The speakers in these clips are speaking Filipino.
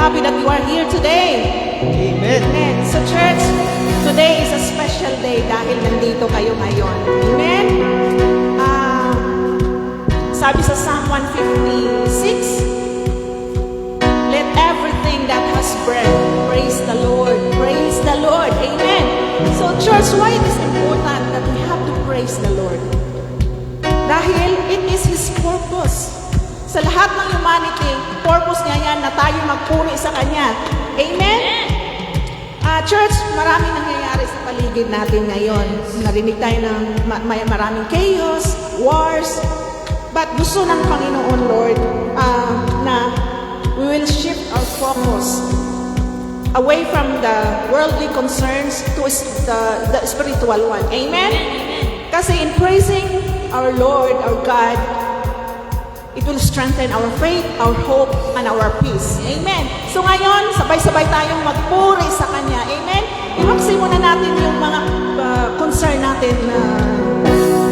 happy that you are here today. Amen. Amen. So church, today is a special day dahil nandito kayo ngayon. Amen? Sabi sa Psalm 156, let everything that has breath praise the Lord. Praise the Lord. Amen. So church, why it is important that we have to praise the Lord? Dahil it is His purpose. Sa lahat ng humanity, purpose niya yan na tayo magpuri sa Kanya. Amen? Church, maraming nangyayari sa paligid natin ngayon. Narinig tayo ng maraming chaos, wars. But gusto ng Panginoon, Lord, na we will shift our focus away from the worldly concerns to the spiritual one. Amen? Kasi in praising our Lord, our God, it will strengthen our faith, our hope, and our peace. Amen. So ngayon, sabay-sabay tayong magpuri sa Kanya. Amen. Iwaksi muna natin yung mga concern natin,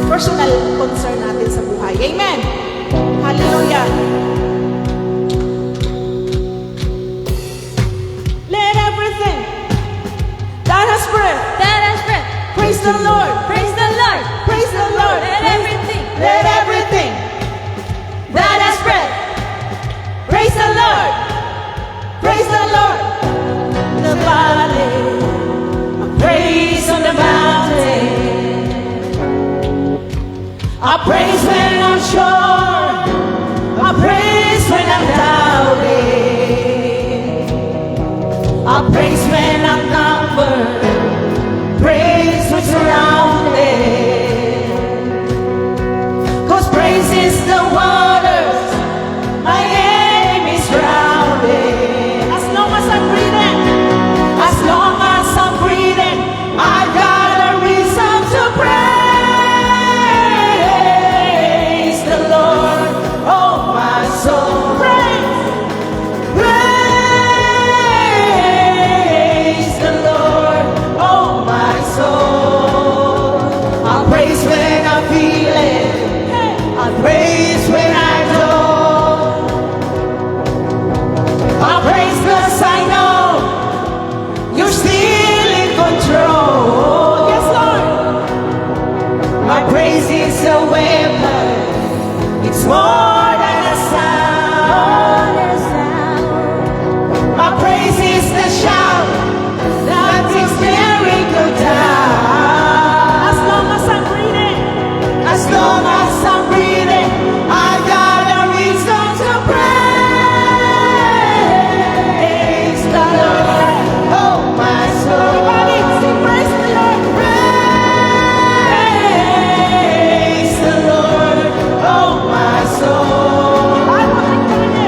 personal concern natin sa buhay. Amen. Hallelujah. Let everything that has breath, praise the Lord. Praise the Lord. Praise the Lord. Let everything Let everything that has breath praise the Lord. Praise the Lord. The valley, I praise on the mountain. I praise when I'm sure. I praise when I'm doubting. I praise when I'm comforted. Praise when surrounded. 'Cause praise is the waters my enemies drowning. As long as I'm breathing, as long as I'm breathing, I got a reason to praise the Lord. Oh my soul, praise the Lord. Oh my soul, I praise when I feel it. I praise when I don't. I praise 'cause I know you're still in control. Yes, Lord. My praise is a weapon. It's more than a sound. My praise is the shout that takes miracle down. As long as I'm breathing, as long as I'm breathing, I got a reason to praise the Lord. Oh my soul, everybody sing praise the Lord. Praise the Lord. Oh my soul,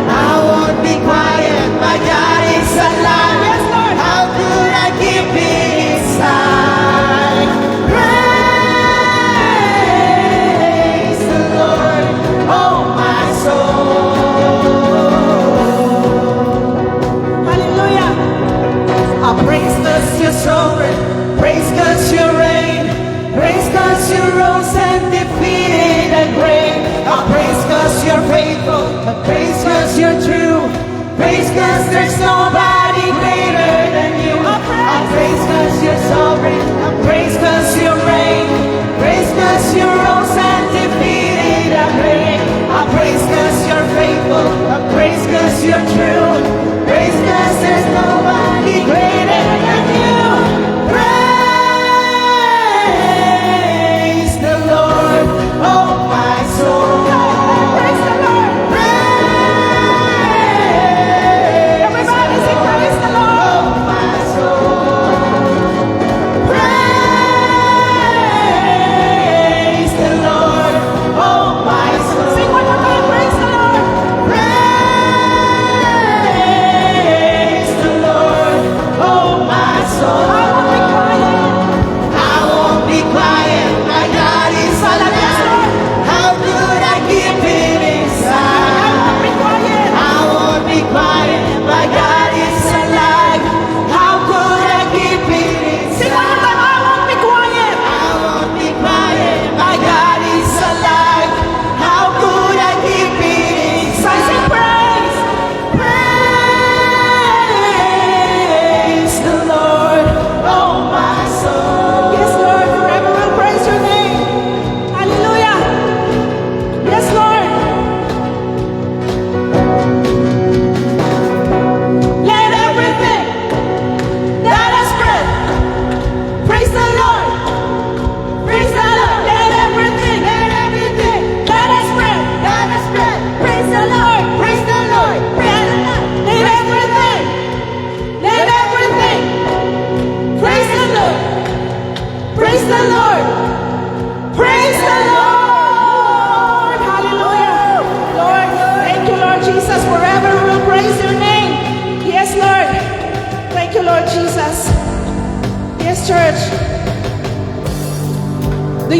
I won't be quiet. My God is alive. Yes, Lord. How could I keep it inside? Praise the Lord, oh my soul. Hallelujah. I praise 'cause you're sovereign. Praise 'cause you reign. Praise 'cause you rose and defeated the grave. I praise 'cause you're faithful. I praise 'cause you're true. Praise 'cause there's nobody greater than you. I praise 'cause you're sovereign. I praise 'cause you reign. Praise 'cause you rose and defeated the grave. I praise 'cause you're faithful. I praise 'cause you're true. Praise 'cause there's nobody greater than you. Praise the Lord, oh my soul. Praise the Lord. Praise. Everybody sing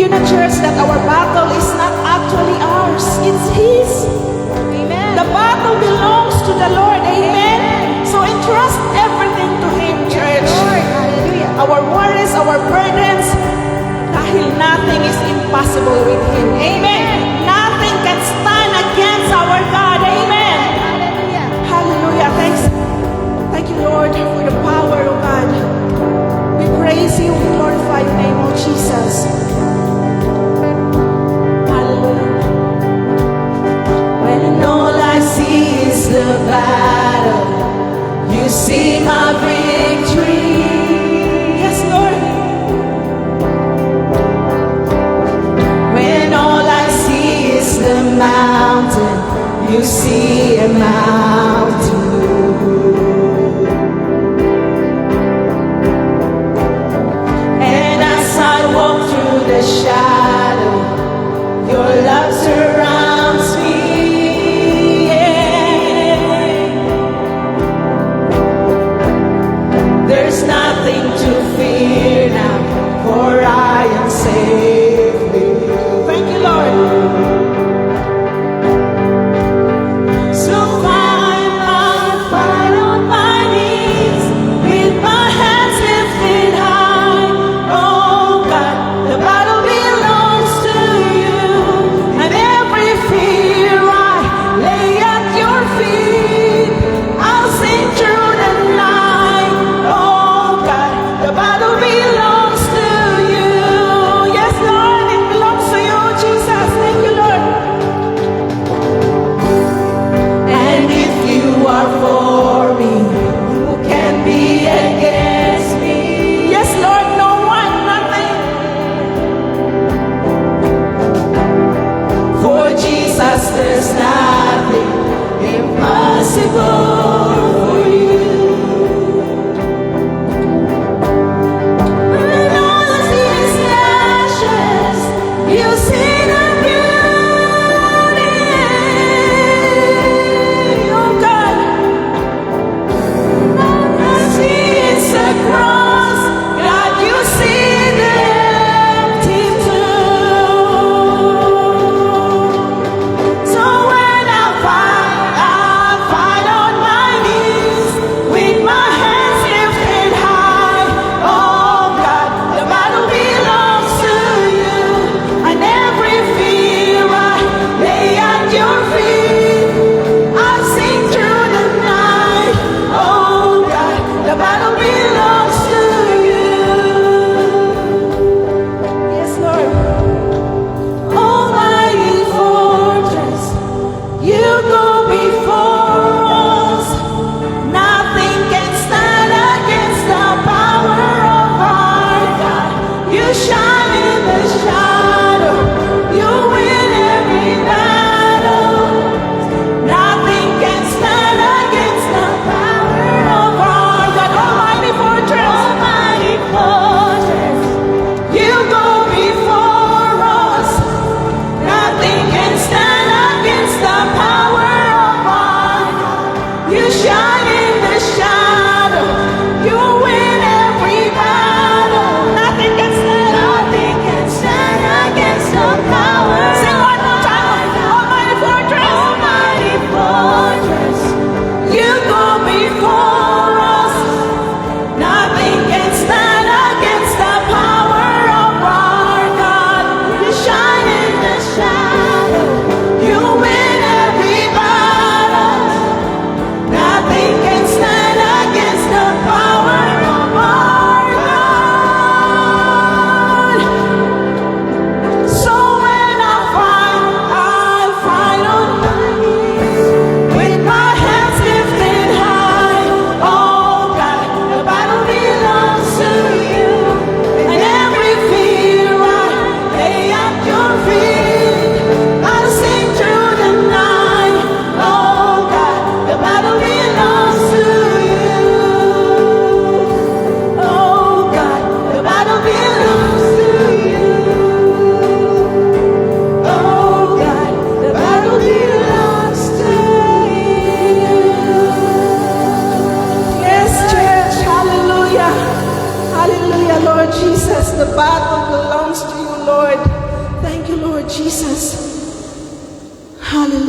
you know, church, that our battle is not actually ours, it's His. Amen. The battle belongs to the Lord. Amen. So entrust everything to Him, church. Lord, hallelujah. Our worries, our burdens, dahil nothing is impossible with Him. Amen. Nothing can stand against our God. Amen. Hallelujah. Hallelujah. Thank you, Lord, for the power of God. We praise You. We glorify Your name, oh Jesus. Hallelujah. When all I see is the battle, you see my victory. Yes, Lord. When all I see is the mountain, you see a mountain. And as I walk through the shadow, your love surrounds me. There's nothing to fear now, for I am safe with You. Thank you, Lord. So climb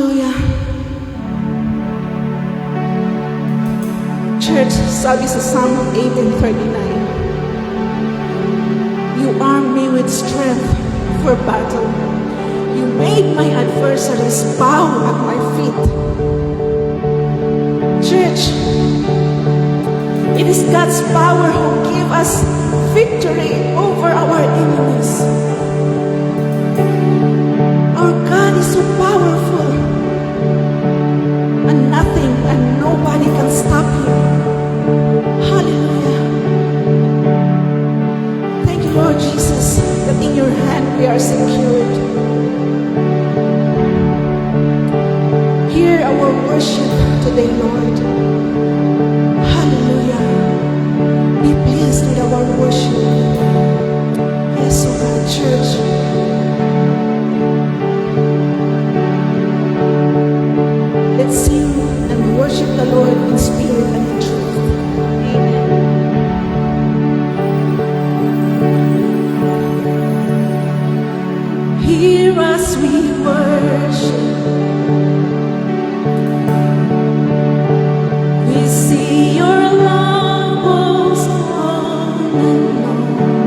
Hallelujah. Church, sabi sa Psalm 18:39, You arm me with strength for battle. You made my adversaries bow at my feet. Church, it is God's power who give us victory over our enemies. Our God is so powerful, and nothing and nobody can stop Him. Hallelujah. Thank you, Lord Jesus, that in your hand we are secured. Hear our worship today, Lord. Hallelujah. Be pleased with our worship. Yes, oh God, church. Let's sing and worship the Lord in spirit and in truth. Amen. Hear us, we worship. We see your love goes on and on.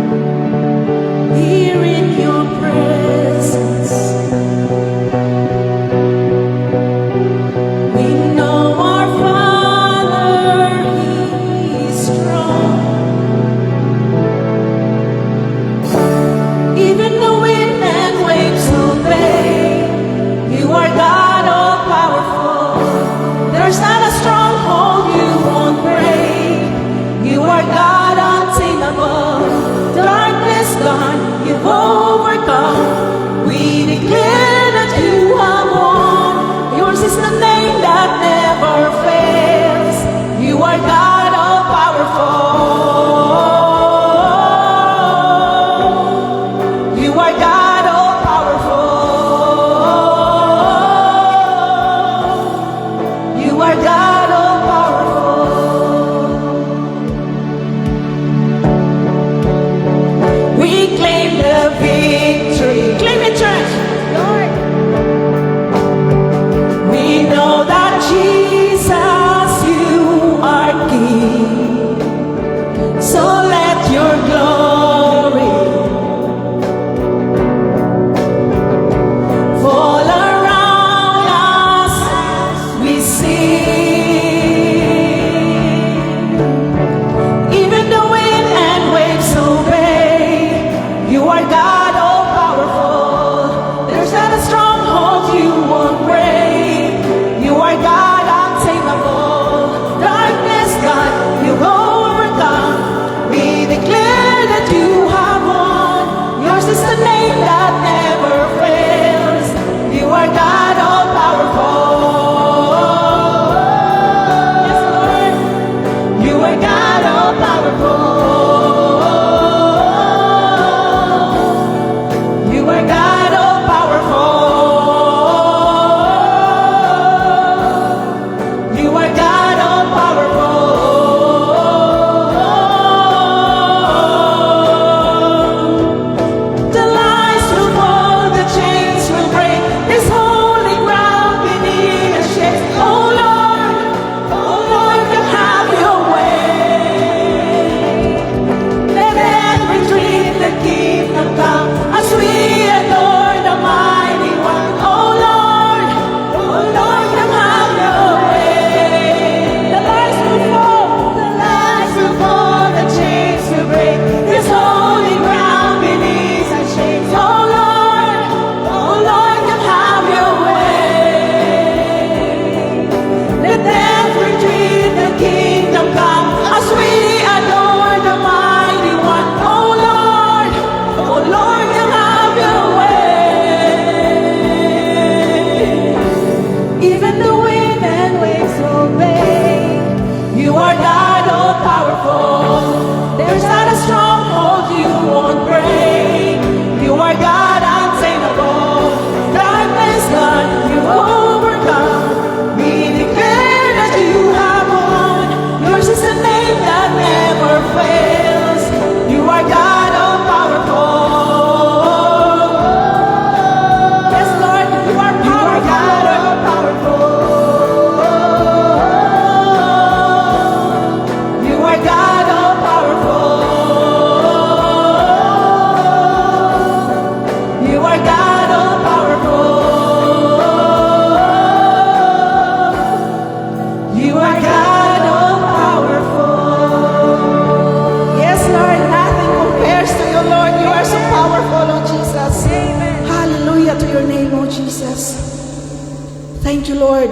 Thank you, Lord.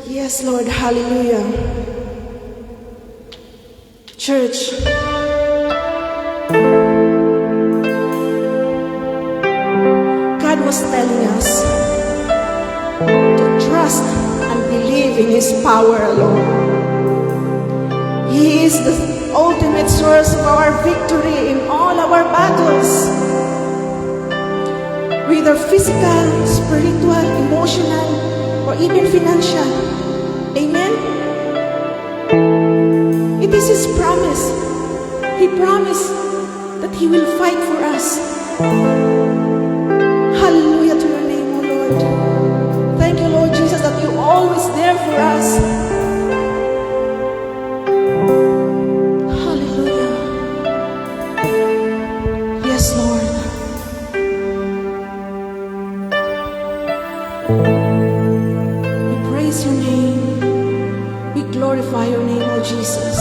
Yes, Lord. Hallelujah. Church, God was telling us to trust and believe in His power alone. He is the ultimate source of our victory in all our battles, whether physical, spiritual, emotional, or even financial. Amen? It is His promise. He promised that He will fight for us. Hallelujah to your name, O Lord. Thank you, Lord Jesus, that you're always there for us. Hallelujah. Yes, Lord. We praise your name. We glorify your name, O Jesus.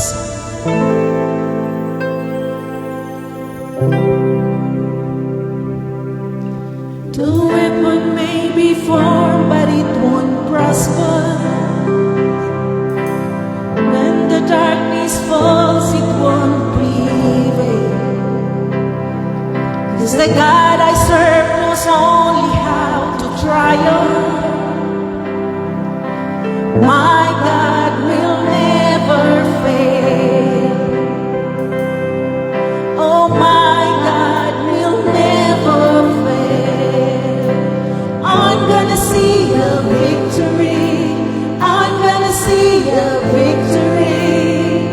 The weapon may be formed, but it won't prosper. When the darkness falls, it won't prevail. Because the God I serve knows only how to triumph. My God will never fail. Oh, my God will never fail. I'm gonna see a victory. I'm gonna see a victory.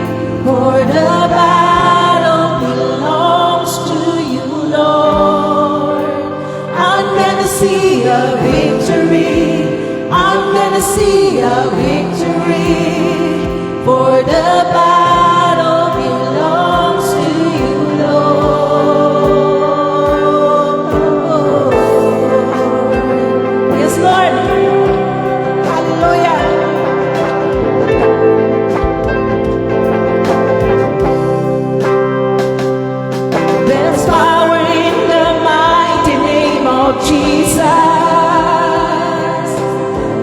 For the battle belongs to you, Lord. I'm gonna see a victory. I'm gonna see a victory. For the battle belongs to you, Lord. Yes, Lord. Hallelujah. There's power in the mighty name of Jesus.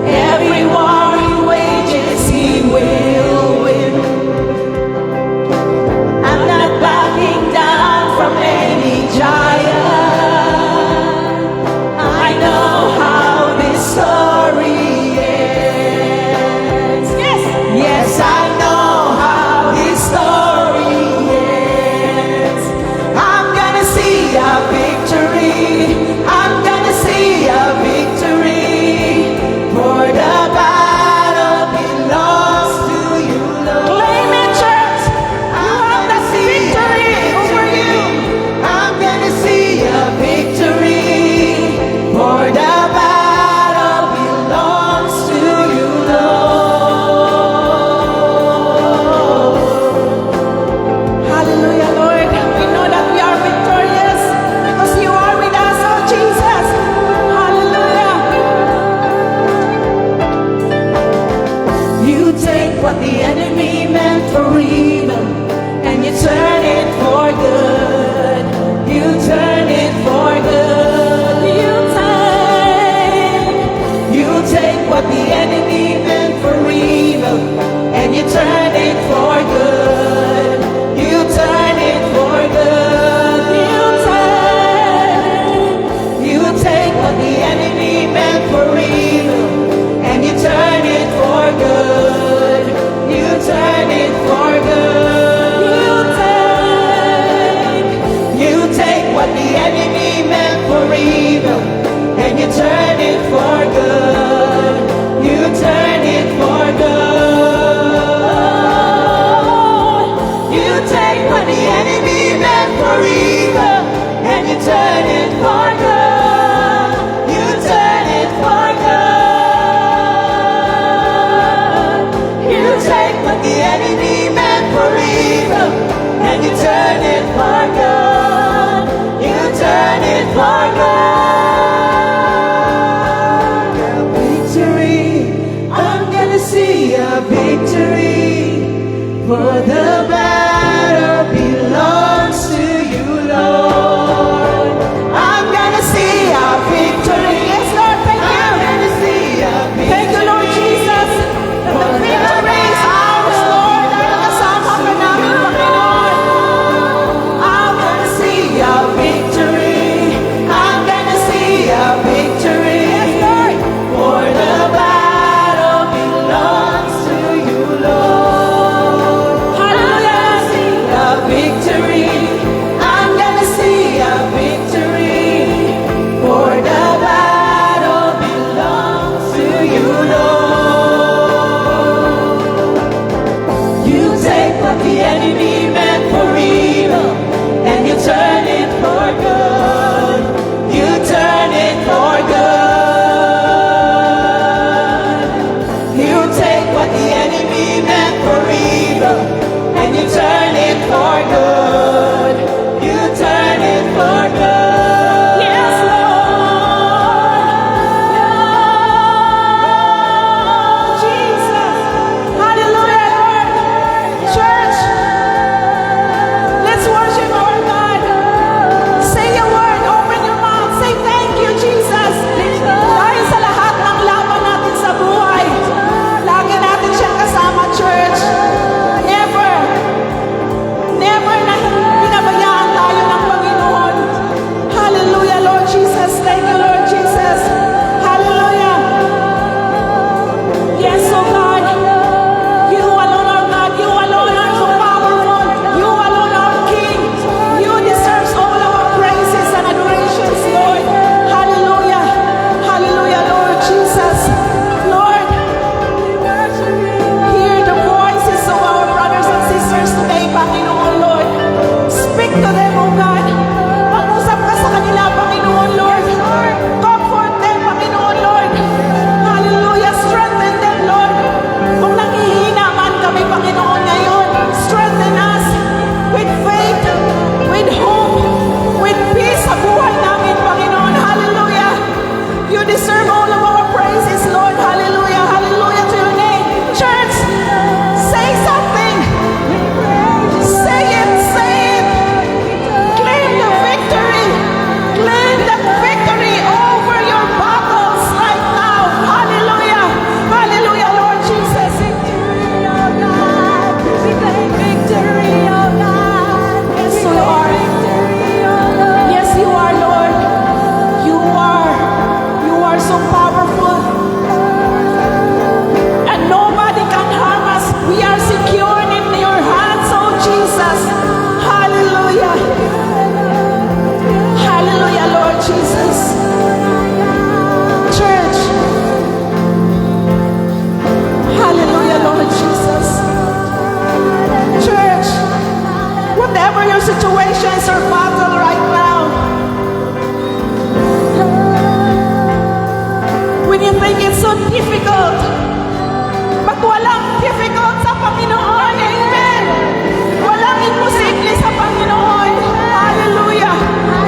Every war he wages, he will win. I'm not backing down from any giant. I know how this story ends. Yes, yes, I know how this story ends. I'm gonna see a victory. I'm gonna see a victory. For the battle belongs to you, Lord. Claim it, church. You have the victory over you. I'm gonna see a victory. For the battle belongs to you, Lord. Hallelujah, Lord. We know that we are victorious because you are with us, oh Jesus. Hallelujah. You take what the enemy meant for evil and you turn it for good. You turn it for good. You take what the enemy meant for evil and you turn it for good. You turn it for good. You take what the enemy meant for evil and you turn it for good. You turn it for good. You take what the enemy meant for evil and you turn it for good. You turn it for good. You take what the enemy meant for evil and you turn it for good. You turn it for good. You take what the enemy meant for evil and you turn it for good. You turn it for good. A victory. I'm gonna see a victory. For the battle belongs to you, Lord. I'm gonna see a victory. Yes, Lord, thank you. I'm gonna see difficult. But walang difficult sa Panginoon. Amen. Walang imposible sa Panginoon. Hallelujah.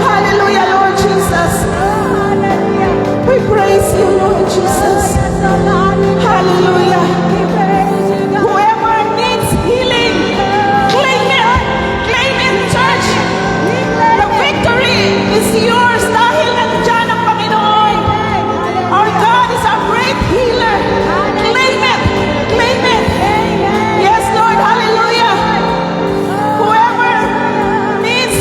Hallelujah, Lord Jesus. We praise you, Lord Jesus. Hallelujah. Whoever needs healing, claim it. Claim it, church. The victory is yours dahil nandiyan ang Panginoon. Our God is a great healer. Claim it. Claim it. Yes, Lord. Hallelujah. Whoever needs,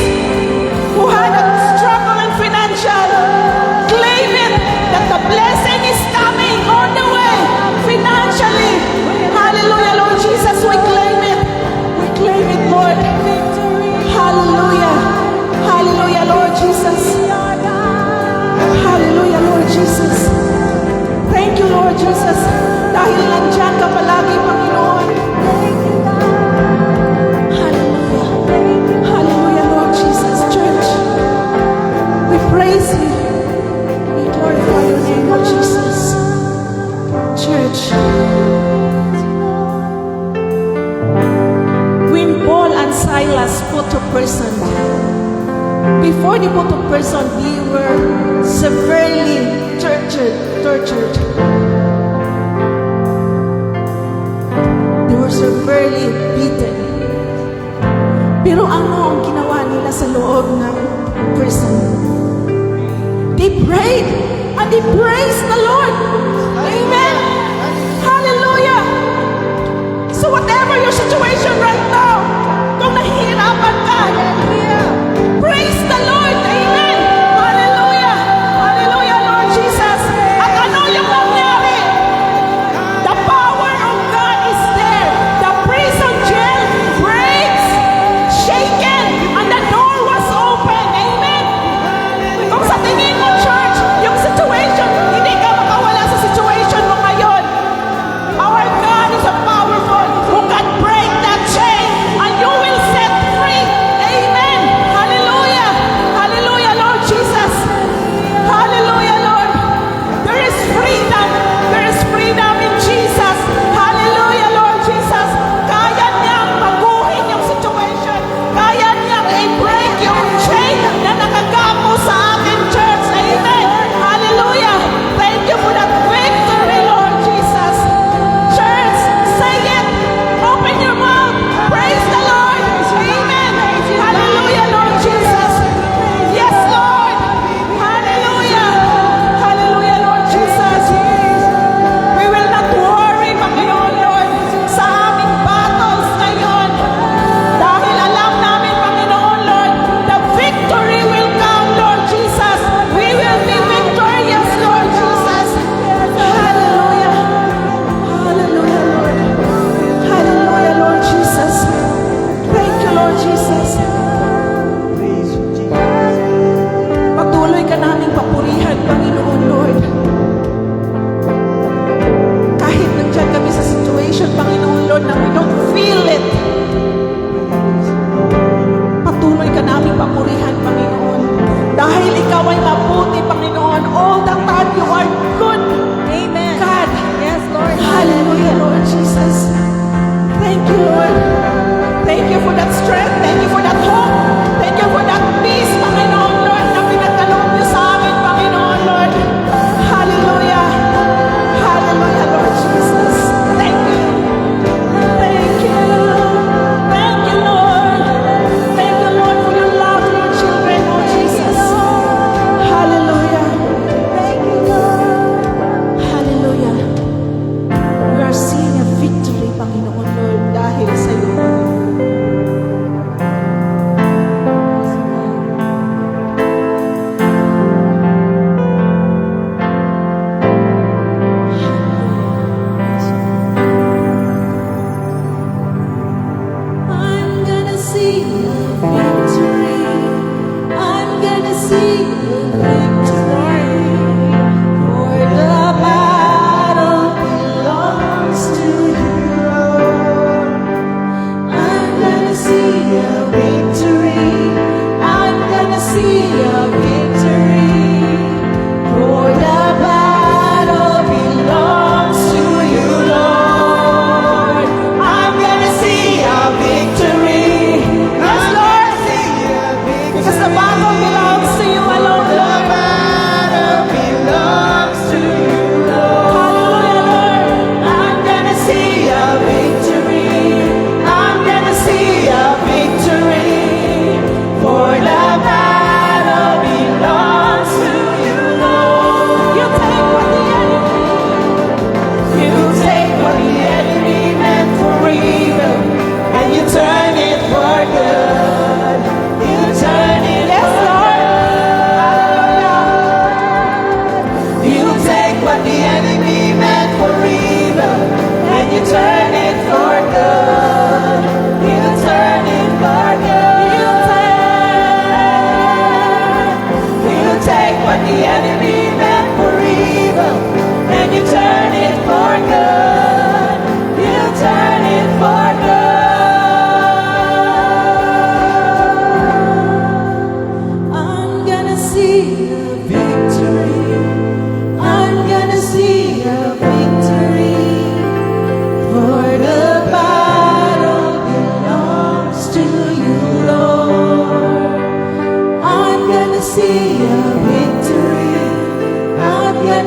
who had a struggle in financial, claim it. That the blessing is coming on the way financially. Hallelujah, Lord Jesus. We claim it. We claim it, Lord. Hallelujah. Hallelujah, Lord Jesus. Hallelujah, Lord Jesus. Thank you, Lord Jesus. Dahil nandyan ka palagi, Panginoon. Hallelujah. Hallelujah, Lord Jesus. Church, we praise you. We glorify your name, Lord Jesus. Church, when Paul and Silas put to prison, before they put to prison, they were severely tortured. They were severely beaten. Pero ano ang ginawa nila sa loob ng prison? They prayed and they praised the Lord. Amen. Hallelujah. So whatever your situation right now, kung nahihirapan ka, praise the Lord. Amen. Hallelujah. Hallelujah, Lord Jesus. At ano yung nangyari? The power of God is there. The prison jail breaks, shaken, and the door was open. Amen. Kung sa tingin mo, church, yung situation, hindi ka makawala sa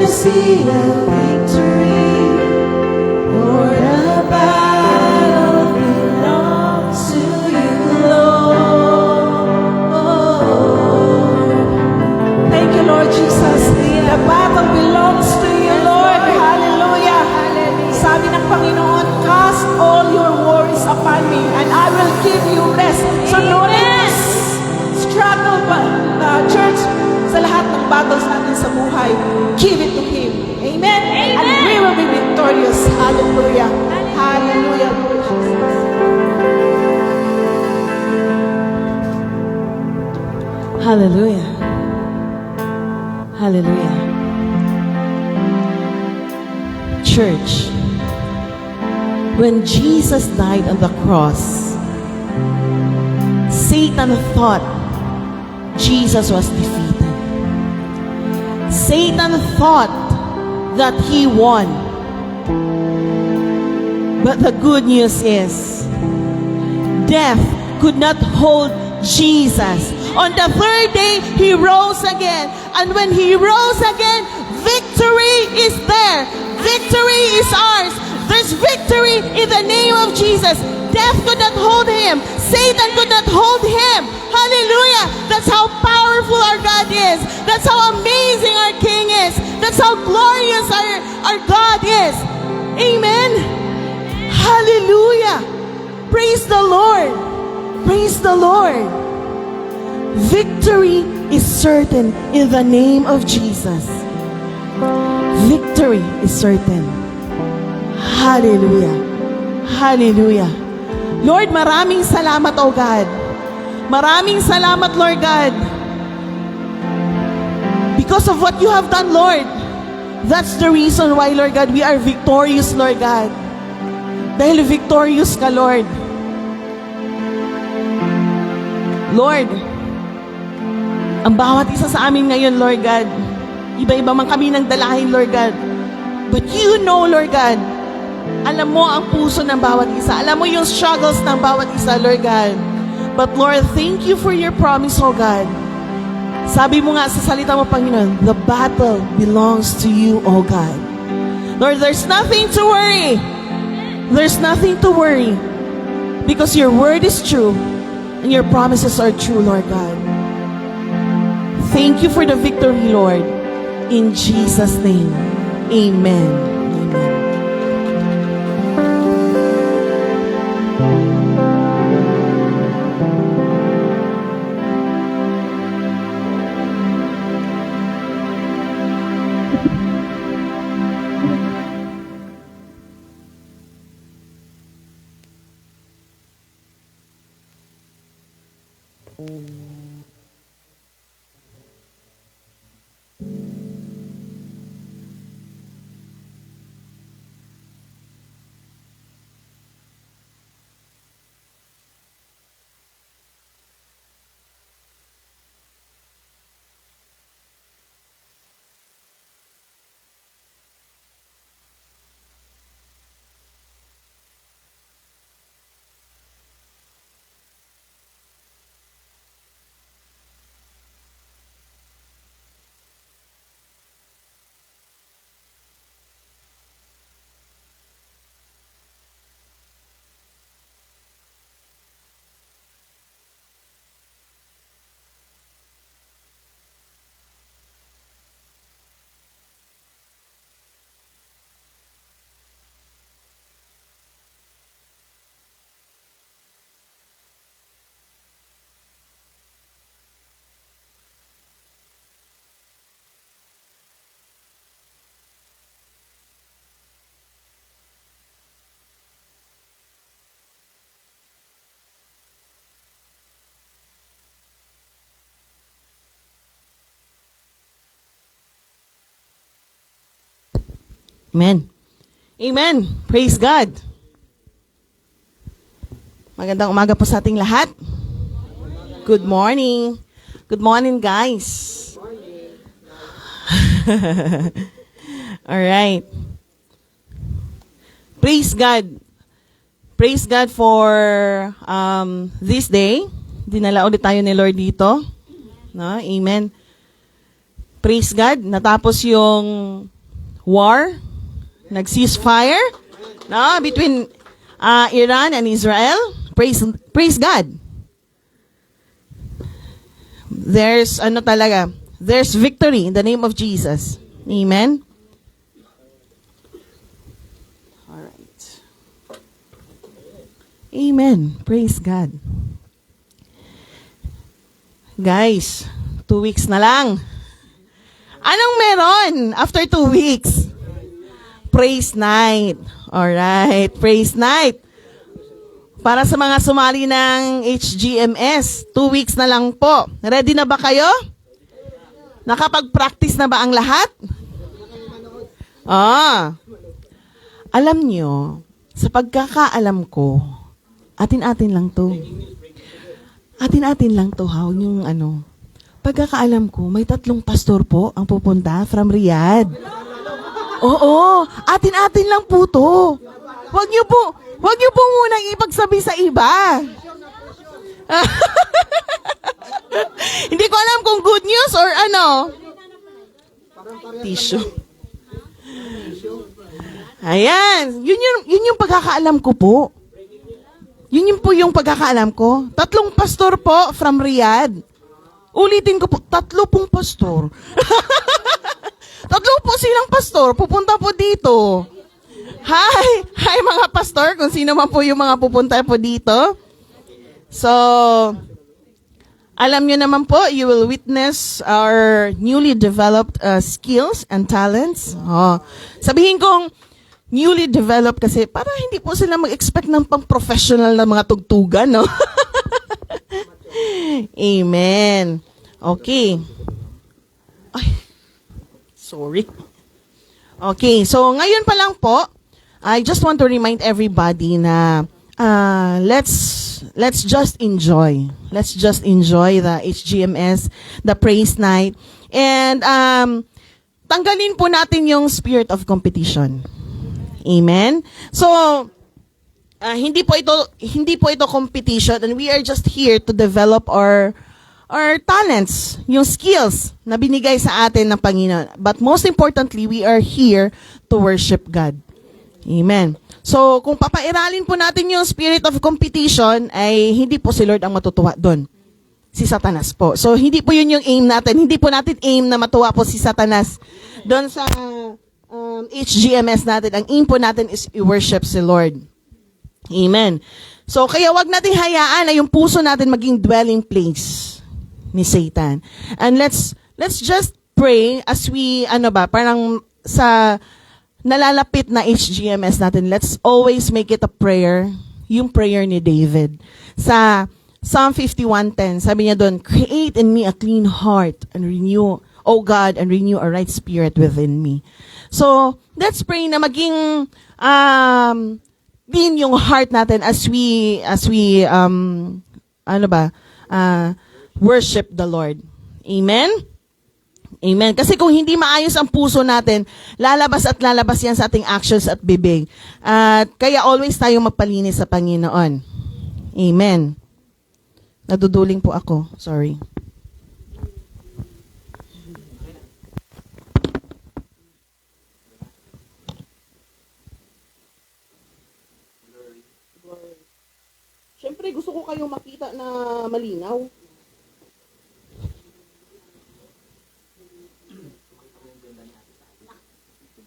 see the victory. Lord, the battle belongs to you, Lord. Thank you, Lord Jesus. The battle belongs to you, Lord. Hallelujah. Sabi ng Panginoon, cast all your worries upon me and I will give you rest. So no need to struggle pa, church, sa lahat ng battles natin sa buhay. Give it to Him. Amen? And we will be victorious. Hallelujah. Hallelujah, Lord Jesus. Hallelujah. Hallelujah. Church, when Jesus died on the cross, Satan thought Jesus was defeated. Satan thought that he won. But the good news is, death could not hold Jesus. On the third day, He rose again. And when He rose again, victory is there. Victory is ours. There's victory in the name of Jesus. Death could not hold Him. Satan could not hold Him. Hallelujah. That's how powerful our God is. That's how amazing our King is. That's how glorious our God is. Amen. Hallelujah. Praise the Lord. Praise the Lord. Victory is certain in the name of Jesus. Victory is certain. Hallelujah. Hallelujah. Lord, maraming salamat, O God. Maraming salamat, Lord God. Because of what you have done, Lord. That's the reason why, Lord God, we are victorious, Lord God. Dahil victorious ka, Lord. Lord, ang bawat isa sa amin ngayon, Lord God, iba-iba man kami ng dalahin, Lord God. But you know, Lord God, alam mo ang puso ng bawat isa. Alam mo yung struggles ng bawat isa, Lord God. But Lord, thank you for your promise, oh God. Sabi mo nga sa salita mo, Panginoon, the battle belongs to you, oh God. Lord, there's nothing to worry. There's nothing to worry. Because your word is true and your promises are true, Lord God. Thank you for the victory, Lord. In Jesus' name, amen. Amen. Amen. Amen. Praise God. Magandang umaga po sa ating lahat. Good morning. Good morning, guys. All right. Praise God. Praise God for this day. Dinala ulit tayo ni Lord dito. No? Amen. Praise God. Natapos yung war, nag-ceasefire, no, between Iran and Israel. Praise God. There's there's victory in the name of Jesus. Amen. All right. Amen. Praise God. Guys, 2 weeks na lang. Anong meron after 2 weeks? Praise night. Alright, praise night. Para sa mga sumali ng HGMS, 2 weeks na lang po. Ready na ba kayo? Nakapag-practice na ba ang lahat? Alam nyo, sa pagkakaalam ko, atin-atin lang to. Atin-atin lang to, ha? Yung pagkakaalam ko, may 3 pastor po ang pupunta from Riyadh. Oo, atin-atin lang po to. Huwag niyo po munang ipagsabi sa iba. Hindi ko alam kung good news or tissue. Ayan, yun yung pagkakaalam ko po. Yun po yung pagkakaalam ko. 3 pastor po from Riyadh. Ulitin ko po, 3 pong pastor. 3 po silang pastor, pupunta po dito. Hi mga pastor, kung sino man po yung mga pupunta po dito. So, alam nyo naman po, you will witness our newly developed skills and talents. Sabihin kong newly developed kasi para hindi po sila mag-expect ng pang-professional na mga tugtugan, no? Amen. Okay. Ay, sorry. Okay, so ngayon pa lang po, I just want to remind everybody na let's just enjoy. Let's just enjoy the HGMS, the praise night. And tanggalin po natin yung spirit of competition. Amen. So hindi po ito competition, and we are just here to develop our talents, yung skills na binigay sa atin ng Panginoon. But most importantly, we are here to worship God. Amen. So, kung papairalin po natin yung spirit of competition, ay hindi po si Lord ang matutuwa doon. Si Satanas po. So, hindi po yun yung aim natin. Hindi po natin aim na matuwa po si Satanas doon sa HGMS natin. Ang aim po natin is i-worship si Lord. Amen. So, kaya wag natin hayaan na yung puso natin maging dwelling place ni Satan. And let's just pray as we, parang sa nalalapit na HGMS natin, let's always make it a prayer, yung prayer ni David. Sa Psalm 51:10, sabi niya doon, create in me a clean heart and renew, O God, and renew a right spirit within me. So, let's pray na maging din yung heart natin as we worship the Lord. Amen? Amen. Kasi kung hindi maayos ang puso natin, lalabas at lalabas yan sa ating actions at bibig. At kaya always tayong magpalinis sa Panginoon. Amen. Naduduling po ako. Sorry. Siyempre, gusto ko kayong makita na malinaw.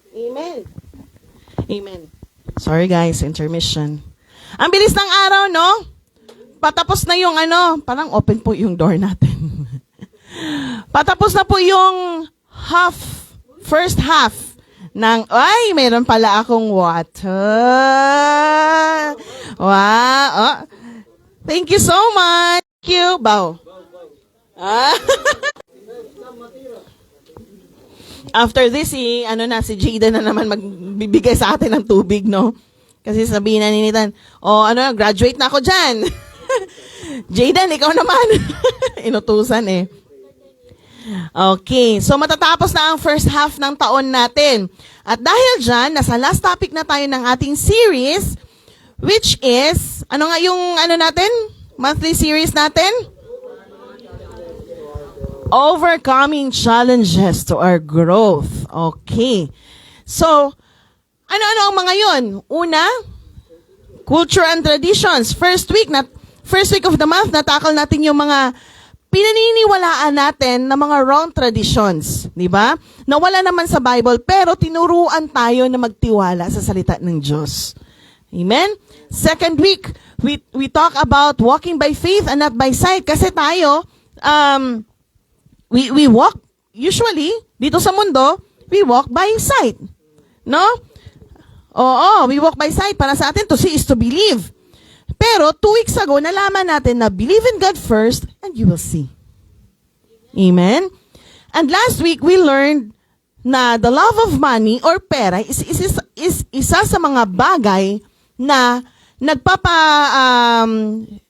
Amen. Amen. Sorry guys, intermission. Ang bilis ng araw, no? Patapos na yung parang open po yung door natin. Patapos na po yung first half ng, mayroon pala akong water. Wow. Oh. Thank you so much. Thank you. Bow. After this, si Jada na naman magbibigay sa atin ng tubig, no? Kasi sabihin na ni Nitan, graduate na ako dyan. Jaden, ikaw naman. Inutusan eh. Okay, so matatapos na ang first half ng taon natin. At dahil dyan, nasa last topic na tayo ng ating series, which is, natin? Monthly series natin? Overcoming challenges to our growth. Okay. So, ano-ano ang mga yon? Una, culture and traditions. First week of the month, natakal natin yung mga pinaniniwalaan natin na mga wrong traditions. Di ba? Na wala naman sa Bible, pero tinuruan tayo na magtiwala sa salita ng Diyos. Amen? Second week, we talk about walking by faith and not by sight. Kasi tayo, we walk, usually, dito sa mundo, we walk by sight. No? Oo, we walk by sight. Para sa atin, to see is to believe. Pero 2 weeks ago, nalaman natin na believe in God first and you will see. Amen? And last week, we learned na the love of money or pera is isa sa mga bagay na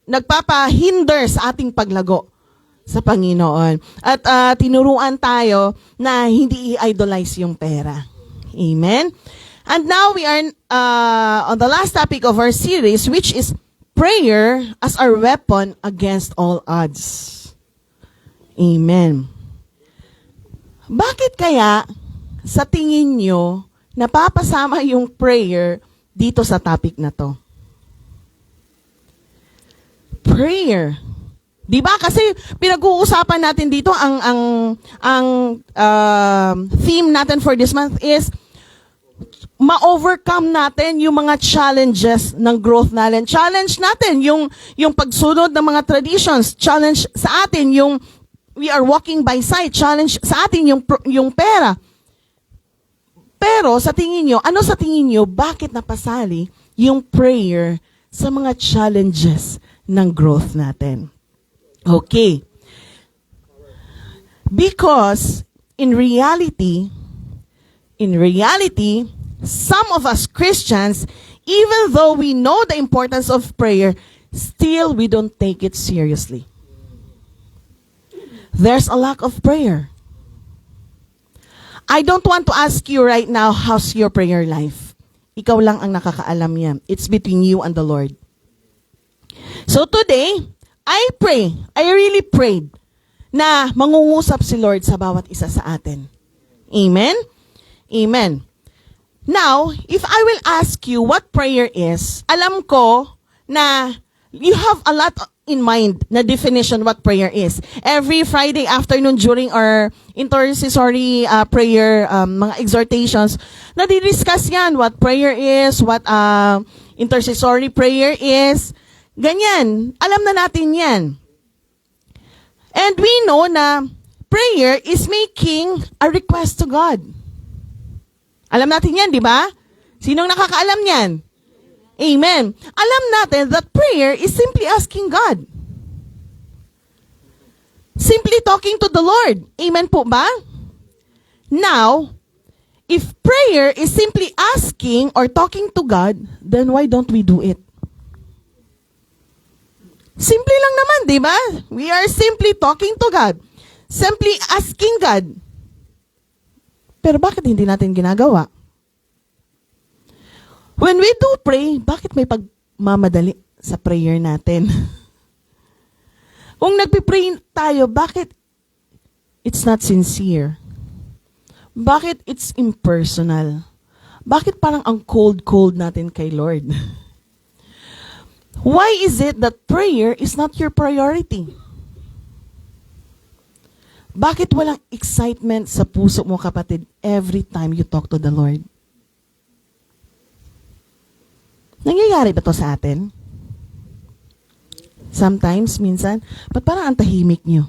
nagpapahinder sa ating paglago sa Panginoon. At tinuruan tayo na hindi i-idolize yung pera. Amen? And now we are on the last topic of our series, which is prayer as our weapon against all odds. Amen. Bakit kaya sa tingin nyo napapasama yung prayer dito sa topic na to? Prayer. Di ba? Kasi pinag-uusapan natin dito ang theme natin for this month is ma-overcome natin yung mga challenges ng growth natin. Challenge natin yung pagsunod ng mga traditions. Challenge sa atin yung we are walking by sight. Challenge sa atin yung pera. Pero sa tingin nyo, ano sa tingin nyo, bakit napasali yung prayer sa mga challenges ng growth natin? Okay. Because in reality, some of us Christians, even though we know the importance of prayer, still we don't take it seriously. There's a lack of prayer. I don't want to ask you right now, how's your prayer life? Ikaw lang ang nakakaalam yan. It's between you and the Lord. So today, I really prayed na mangungusap si Lord sa bawat isa sa atin. Amen? Amen. Now, if I will ask you what prayer is, alam ko na you have a lot in mind na definition what prayer is. Every Friday afternoon during our intercessory prayer, mga exhortations, nadidiscuss yan what prayer is, what intercessory prayer is. Ganyan. Alam na natin yan. And we know na prayer is making a request to God. Alam natin yan, di ba? Sinong nakakaalam yan? Amen. Alam natin that prayer is simply asking God. Simply talking to the Lord. Amen po ba? Now, if prayer is simply asking or talking to God, then why don't we do it? Simple lang naman, di ba? We are simply talking to God. Simply asking God. Pero bakit hindi natin ginagawa? When we do pray, bakit may pagmamadali sa prayer natin? Kung nagpipray tayo, bakit it's not sincere? Bakit it's impersonal? Bakit parang ang cold natin kay Lord? Why is it that prayer is not your priority? Bakit walang excitement sa puso mo, kapatid, every time you talk to the Lord? Nangyayari ba to sa atin? Sometimes, minsan, ba't parang ang tahimik nyo?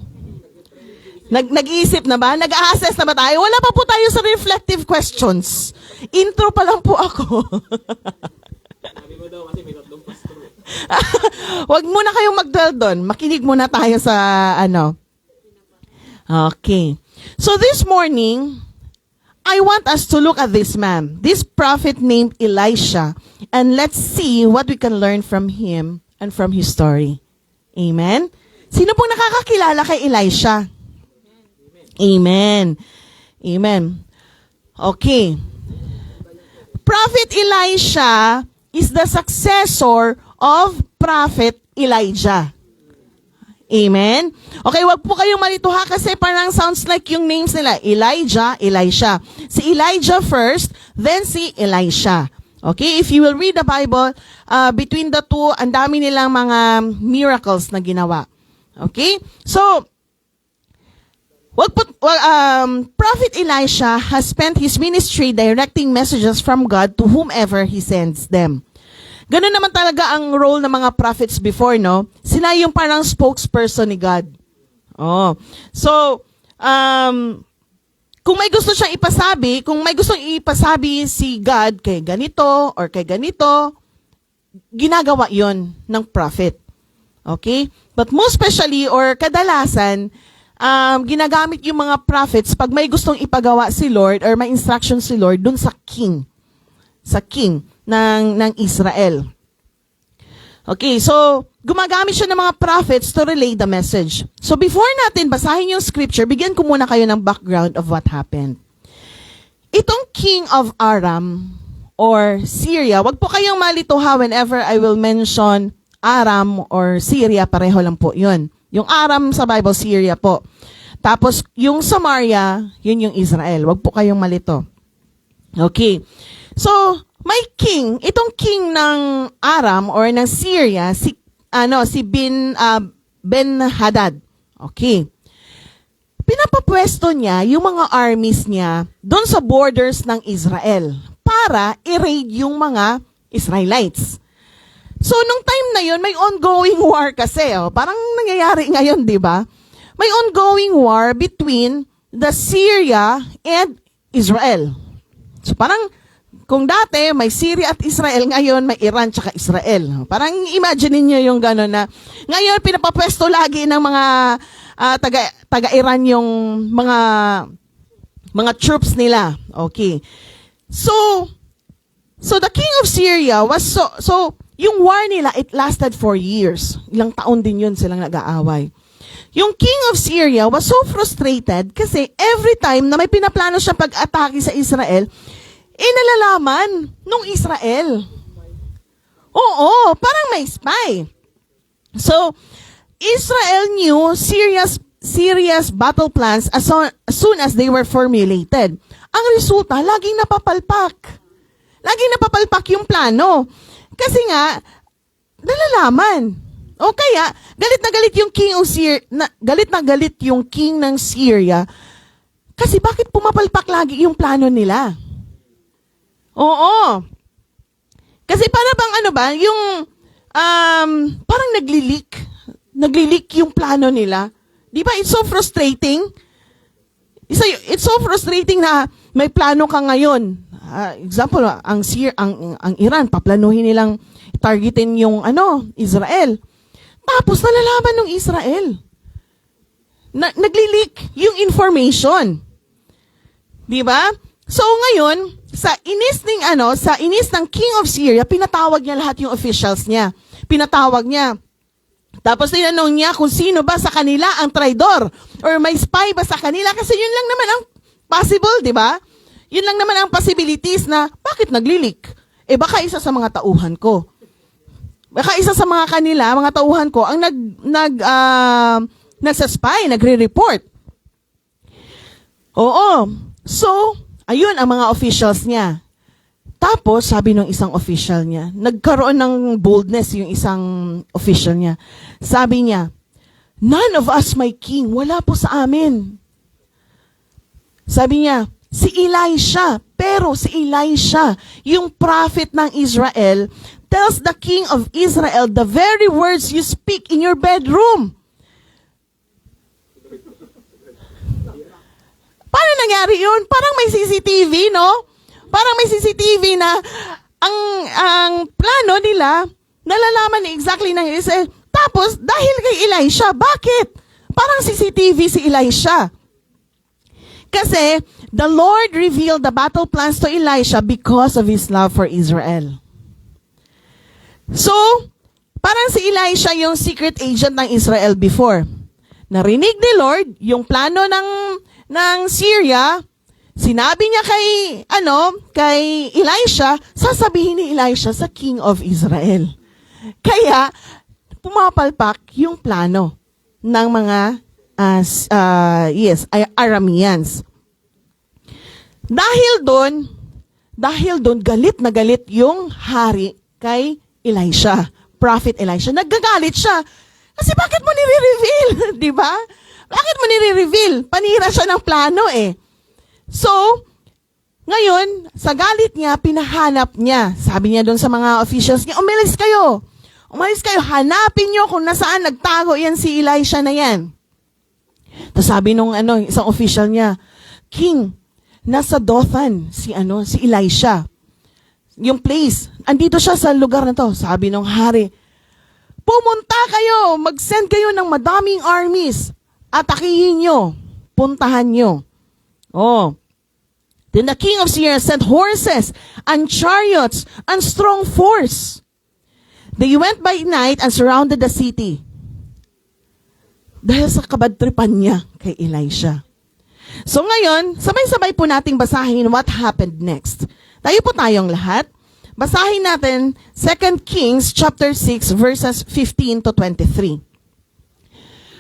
Nag-iisip na ba? Nag-a-assess na ba tayo? Wala pa po tayo sa reflective questions. Intro pa lang po ako. Sabi mo daw kasi may tatlong pastor. Huwag muna kayong magdal doon. Makinig muna tayo sa ano. Okay. So this morning, I want us to look at this man, this prophet named Elisha, and let's see what we can learn from him and from his story. Amen? Sino pong nakakakilala kay Elisha? Amen. Amen. Okay. Prophet Elisha is the successor of Prophet Elijah. Amen? Okay, wag po kayong malito ha kasi parang sounds like yung names nila. Elijah, Elisha. Si Elijah first, then si Elisha. Okay, if you will read the Bible, between the two, ang dami nilang mga miracles na ginawa. Okay? So, Prophet Elisha has spent his ministry directing messages from God to whomever he sends them. Ganun naman talaga ang role ng mga prophets before, no? Sila yung parang spokesperson ni God. Oh. So, kung may gusto siyang ipasabi, kung may gustong ipasabi si God kay ganito or kay ganito, ginagawa yon ng prophet. Okay? But most especially or kadalasan, ginagamit yung mga prophets pag may gustong ipagawa si Lord or may instruction si Lord dun sa king ng Israel. Okay, so gumagamit siya ng mga prophets to relay the message. So before natin basahin yung scripture, bigyan ko muna kayo ng background of what happened. Itong king of Aram or Syria, wag po kayong malito ha whenever I will mention Aram or Syria, pareho lang po yun. Yung Aram sa Bible, Syria po. Tapos yung Samaria, yun yung Israel. Wag po kayong malito. Okay. So, may king, itong king ng Aram or ng Syria, si Ben-Hadad. Okay. Pinapapwesto niya yung mga armies niya doon sa borders ng Israel para i-raid yung mga Israelites. So, nung time na yun, may ongoing war kasi. Parang nangyayari ngayon, di ba? May ongoing war between the Syria and Israel. So, parang kung dati may Syria at Israel, ngayon may Iran tsaka Israel. Parang imagine niyo yung gano'n na ngayon pinapapwesto lagi ng mga taga-Iran yung mga troops nila. Okay. So the king of Syria was so yung war nila, it lasted 4 years. Ilang taon din yun silang nag-aaway. Yung king of Syria was so frustrated kasi every time na may pinaplano siya pag-atake sa Israel, nalalaman nung Israel. Oo, parang may spy. So, Israel knew Syria's battle plans as soon as they were formulated. Ang resulta, laging napapalpak. Laging napapalpak yung plano. Kasi nga, nalalaman. O kaya, galit na galit yung king of Syria, galit na galit yung king ng Syria. Kasi bakit pumapalpak lagi yung plano nila? Oo. Kasi para bang yung parang naglilik yung plano nila. Di ba? It's so frustrating. It's so frustrating na may plano ka ngayon. Example, ang Iran, paplanuhin nilang targetin yung Israel. Tapos nalalaman ng Israel. Naglilik yung information. Di ba? So ngayon, sa inis ng king of Syria, pinatawag niya lahat yung officials niya. Pinatawag niya. Tapos tinanong niya kung sino ba sa kanila ang traidor or may spy ba sa kanila kasi yun lang naman ang possible, di ba? Yun lang naman ang possibilities na bakit naglilik? Baka isa sa mga tauhan ko. Baka isa sa mga kanila, mga tauhan ko ang nagsaspy, nagre-report. Oo. So, ayun ang mga officials niya. Tapos, sabi ng isang official niya, nagkaroon ng boldness yung isang official niya. Sabi niya, "None of us, my king, wala po sa amin." Sabi niya, si Elisha, pero si Elisha, yung prophet ng Israel, tells the king of Israel the very words you speak in your bedroom. Paano nangyari yun? Parang may CCTV, no? Parang may CCTV na ang plano nila, nalalaman ni exactly ng Israel. Tapos, dahil kay Elisha, bakit? Parang CCTV si Elisha. Kasi, the Lord revealed the battle plans to Elisha because of his love for Israel. So, parang si Elisha yung secret agent ng Israel before. Narinig ni Lord yung plano ng Syria, sinabi niya kay Elisha, sasabihin ni Elisha sa king of Israel. Kaya, pumapalpak yung plano. ng mga Arameans. Dahil doon, galit na galit yung hari kay Elisha, Prophet Elisha. Nagagalit siya. Kasi bakit mo nire-reveal? Di ba? Bakit mo nire-reveal? Panira siya ng plano eh. So, ngayon, sa galit niya, pinahanap niya. Sabi niya doon sa mga officials niya, umalis kayo. Umalis kayo, hanapin niyo kung nasaan nagtago yan si Elisha na yan. Tapos sabi nung isang official niya, King, nasa Dothan si Elisha. Yung place, andito siya sa lugar na to. Sabi nung hari, pumunta kayo, mag-send kayo ng madaming armies. Atakihin nyo, puntahan nyo. Oh. Then the king of Syria sent horses and chariots and strong force. They went by night and surrounded the city. Dahil sa kabadtripan niya kay Elisha. So ngayon, sabay-sabay po nating basahin what happened next. Tayo po tayong lahat. Basahin natin 2 Kings chapter 6 verses 15 to 23.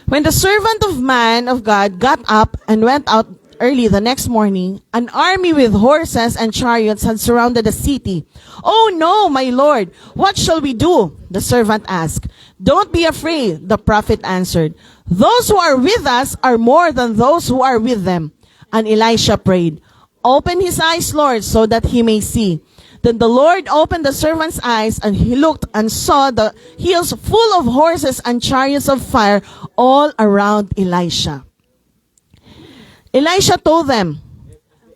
When the servant of man of God got up and went out early the next morning, an army with horses and chariots had surrounded the city. "Oh no, my lord, what shall we do?" the servant asked. "Don't be afraid," the prophet answered. "Those who are with us are more than those who are with them." And Elisha prayed, "Open his eyes, Lord, so that he may see." Then the Lord opened the servant's eyes, and he looked and saw the hills full of horses and chariots of fire all around Elisha. Elisha told them,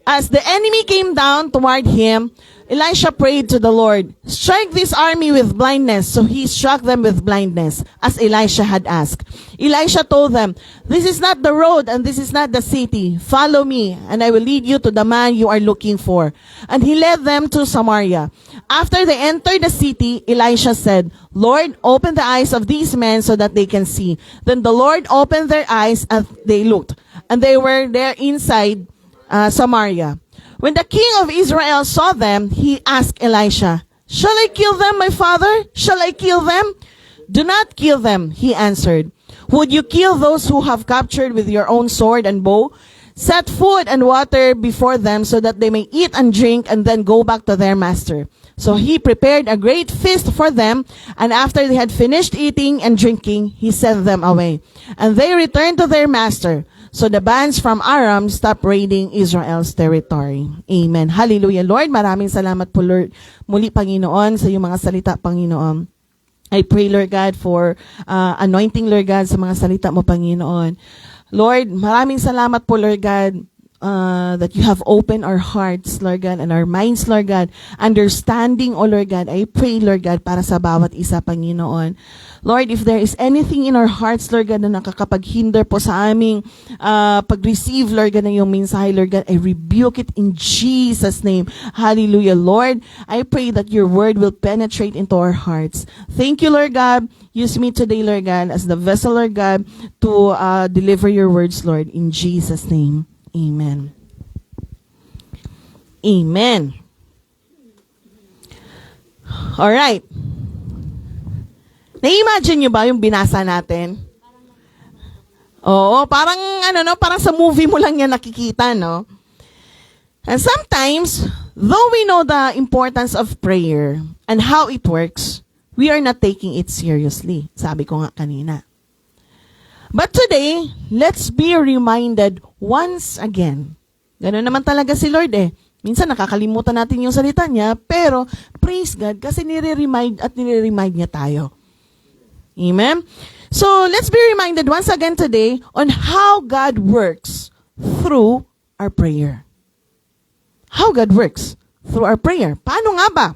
as the enemy came down toward him, Elisha prayed to the Lord, "Strike this army with blindness." So he struck them with blindness, as Elisha had asked. Elisha told them, "This is not the road, and this is not the city. Follow me, and I will lead you to the man you are looking for." And he led them to Samaria. After they entered the city, Elisha said, "Lord, open the eyes of these men so that they can see." Then the Lord opened their eyes, and they looked, and they were there inside Samaria. When the king of Israel saw them, he asked Elisha, "Shall I kill them, my father? Shall I kill them?" "Do not kill them," he answered. "Would you kill those who have captured with your own sword and bow? Set food and water before them so that they may eat and drink and then go back to their master." So he prepared a great feast for them, and after they had finished eating and drinking, he sent them away. And they returned to their master. So the bands from Aram stopped raiding Israel's territory. Amen. Hallelujah. Lord, maraming salamat po, Lord. Muli, Panginoon, sa iyong mga salita, Panginoon. I pray, Lord God, for anointing, Lord God, sa mga salita mo, Panginoon. Lord, maraming salamat po, Lord God, that you have opened our hearts, Lord God, and our minds, Lord God. Understanding, oh Lord God, I pray, Lord God, para sa bawat isa, Panginoon. Lord, if there is anything in our hearts, Lord God, na nakakapaghinder po sa aming pag-receive, Lord God, ng iyong mensahe, Lord God, I rebuke it in Jesus' name. Hallelujah. Lord, I pray that your word will penetrate into our hearts. Thank you, Lord God. Use me today, Lord God, as the vessel, Lord God, to deliver your words, Lord, in Jesus' name. Amen. Amen. All right. Na-imagine nyo ba yung binasa natin? Oo, parang parang sa movie mo lang yan nakikita, no? And sometimes, though we know the importance of prayer and how it works, we are not taking it seriously. Sabi ko nga kanina. But today, let's be reminded once again. Ganun naman talaga si Lord eh. Minsan nakakalimutan natin yung salita niya, pero praise God kasi nire-remind niya tayo. Amen? So, let's be reminded once again today on how God works through our prayer. How God works through our prayer. Paano nga ba?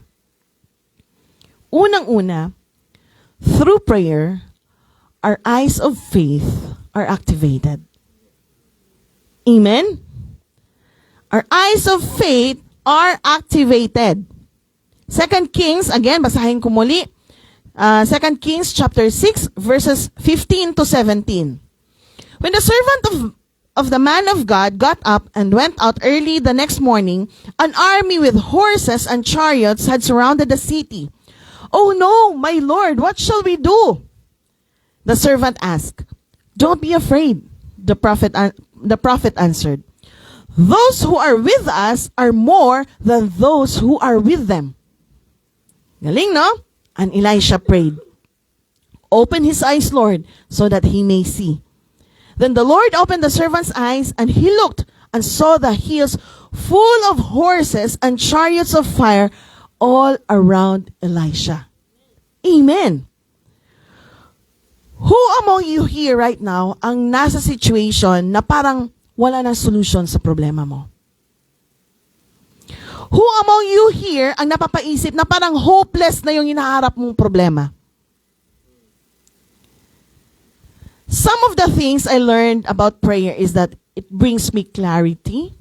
Unang-una, through prayer, our eyes of faith are activated. Amen? Our eyes of faith are activated. 2 Kings, again, basahin ko muli. 2 Kings chapter 6 verses 15 to 17. When the servant of the man of God got up and went out early the next morning, an army with horses and chariots had surrounded the city. "Oh no, my lord, what shall we do?" the servant asked. Don't be afraid, the prophet answered. Those who are with us are more than those who are with them. Galing, no? And Elisha prayed, open his eyes, Lord, so that he may see. Then the Lord opened the servant's eyes, and he looked and saw the hills full of horses and chariots of fire all around Elisha. Amen. Who among you here right now ang nasa situation na parang wala nang solution sa problema mo? Who among you here ang napapaisip na parang hopeless na yung hinaharap mong problema? Some of the things I learned about prayer is that it brings me clarity.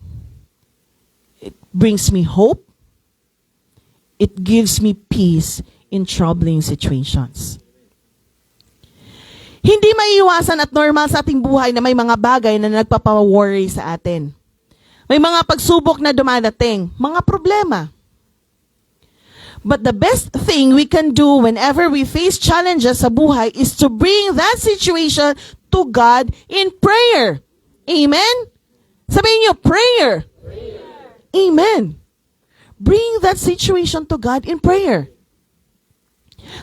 It brings me hope. It gives me peace in troubling situations. Hindi maiiwasan at normal sa ating buhay na may mga bagay na nagpapaworry sa atin. May mga pagsubok na dumadating, mga problema. But the best thing we can do whenever we face challenges sa buhay is to bring that situation to God in prayer. Amen? Sabihin niyo, prayer. Amen. Bring that situation to God in prayer.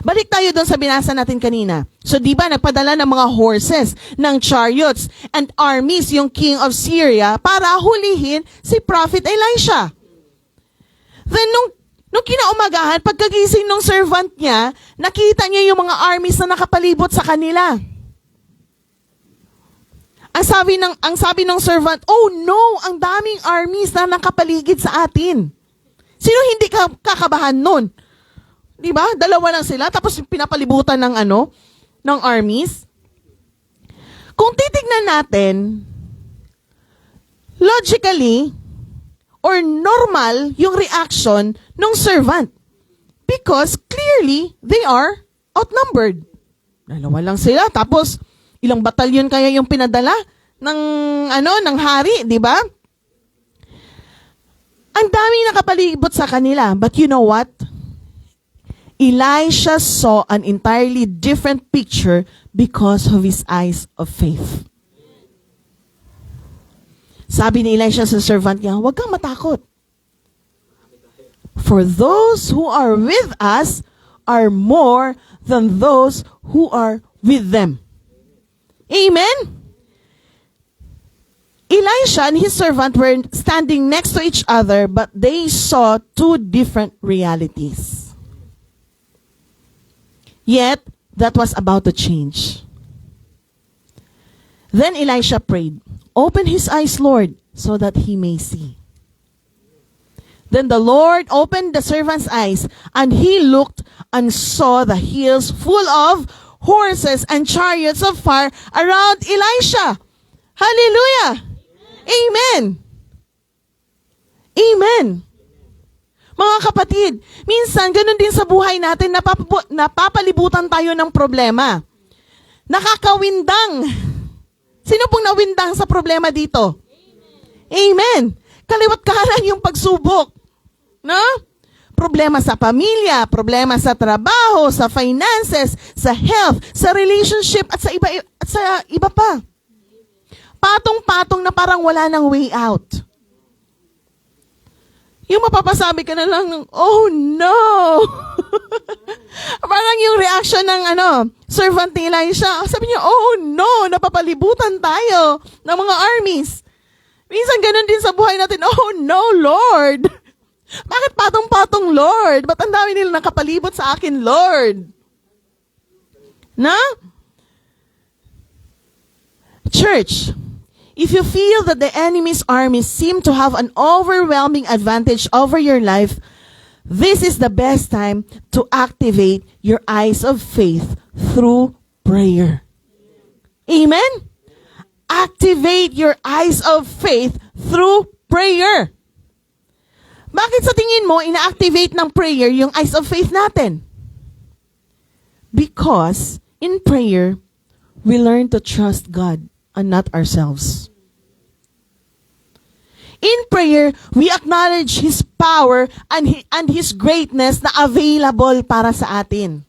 Balik tayo doon sa binasa natin kanina. So di ba nagpadala ng mga horses, ng chariots, and armies yung king of Syria para hulihin si Prophet Elisha. Then nung kinaumagahan, pagkagising ng servant niya, nakita niya yung mga armies na nakapalibot sa kanila. Ang sabi ng servant, oh no, ang daming armies na nakapaligid sa atin. Sino hindi kakabahan nun? Di ba? Dalawa lang sila, tapos pinapalibutan ng ng armies. Kung titignan natin, logically, or normal yung reaction ng servant. Because clearly, they are outnumbered. Dalawa lang sila, tapos ilang batalyon kaya yung pinadala ng hari, di ba? Ang daming nakapalibot sa kanila. But you know what? Elisha saw an entirely different picture because of his eyes of faith. Sabi ni Elisha sa servant niya, huwag kang matakot. For those who are with us are more than those who are with them. Amen? Elisha and his servant were standing next to each other, but they saw two different realities. Yet, that was about to change. Then Elisha prayed, open his eyes, Lord, so that he may see. Then the Lord opened the servant's eyes, and he looked and saw the hills full of horses and chariots of fire around Elisha. Hallelujah! Amen! Amen! Mga kapatid, minsan ganun din sa buhay natin, napapalibutan tayo ng problema. Nakakawindang. Sino pong nawindang sa problema dito? Amen. Kaliwat kanan yung pagsubok. No? Problema sa pamilya, problema sa trabaho, sa finances, sa health, sa relationship, at sa iba pa. Patong-patong na parang wala nang way out. Yung mapapasabi ka na lang ng, oh no! Parang yung reaction ng servant ni Elisha, sabi niya, oh no, napapalibutan tayo ng mga armies. Minsan ganun din sa buhay natin, oh no, Lord! Bakit patong-patong, Lord? Ba't ang dami nila nakapalibot sa akin, Lord? Na? Church, if you feel that the enemy's armies seem to have an overwhelming advantage over your life, this is the best time to activate your eyes of faith through prayer. Amen? Activate your eyes of faith through prayer. Bakit sa tingin mo, ina-activate ng prayer yung eyes of faith natin? Because in prayer, we learn to trust God and not ourselves. In prayer, we acknowledge His power and His greatness na available para sa atin.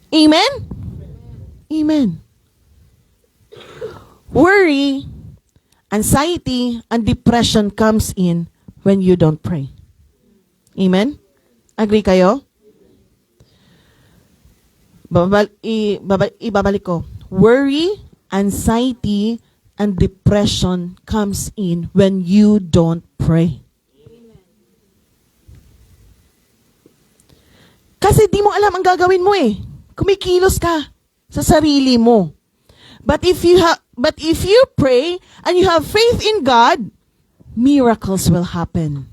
Amen? Amen. Worry, anxiety, and depression comes in when you don't pray. Amen? Agree kayo? Ibabalik ko. Worry, anxiety, and depression comes in when you don't pray. Kasi di mo alam ang gagawin mo eh. Kumikilos ka sa sarili mo. But if you pray and you have faith in God, miracles will happen.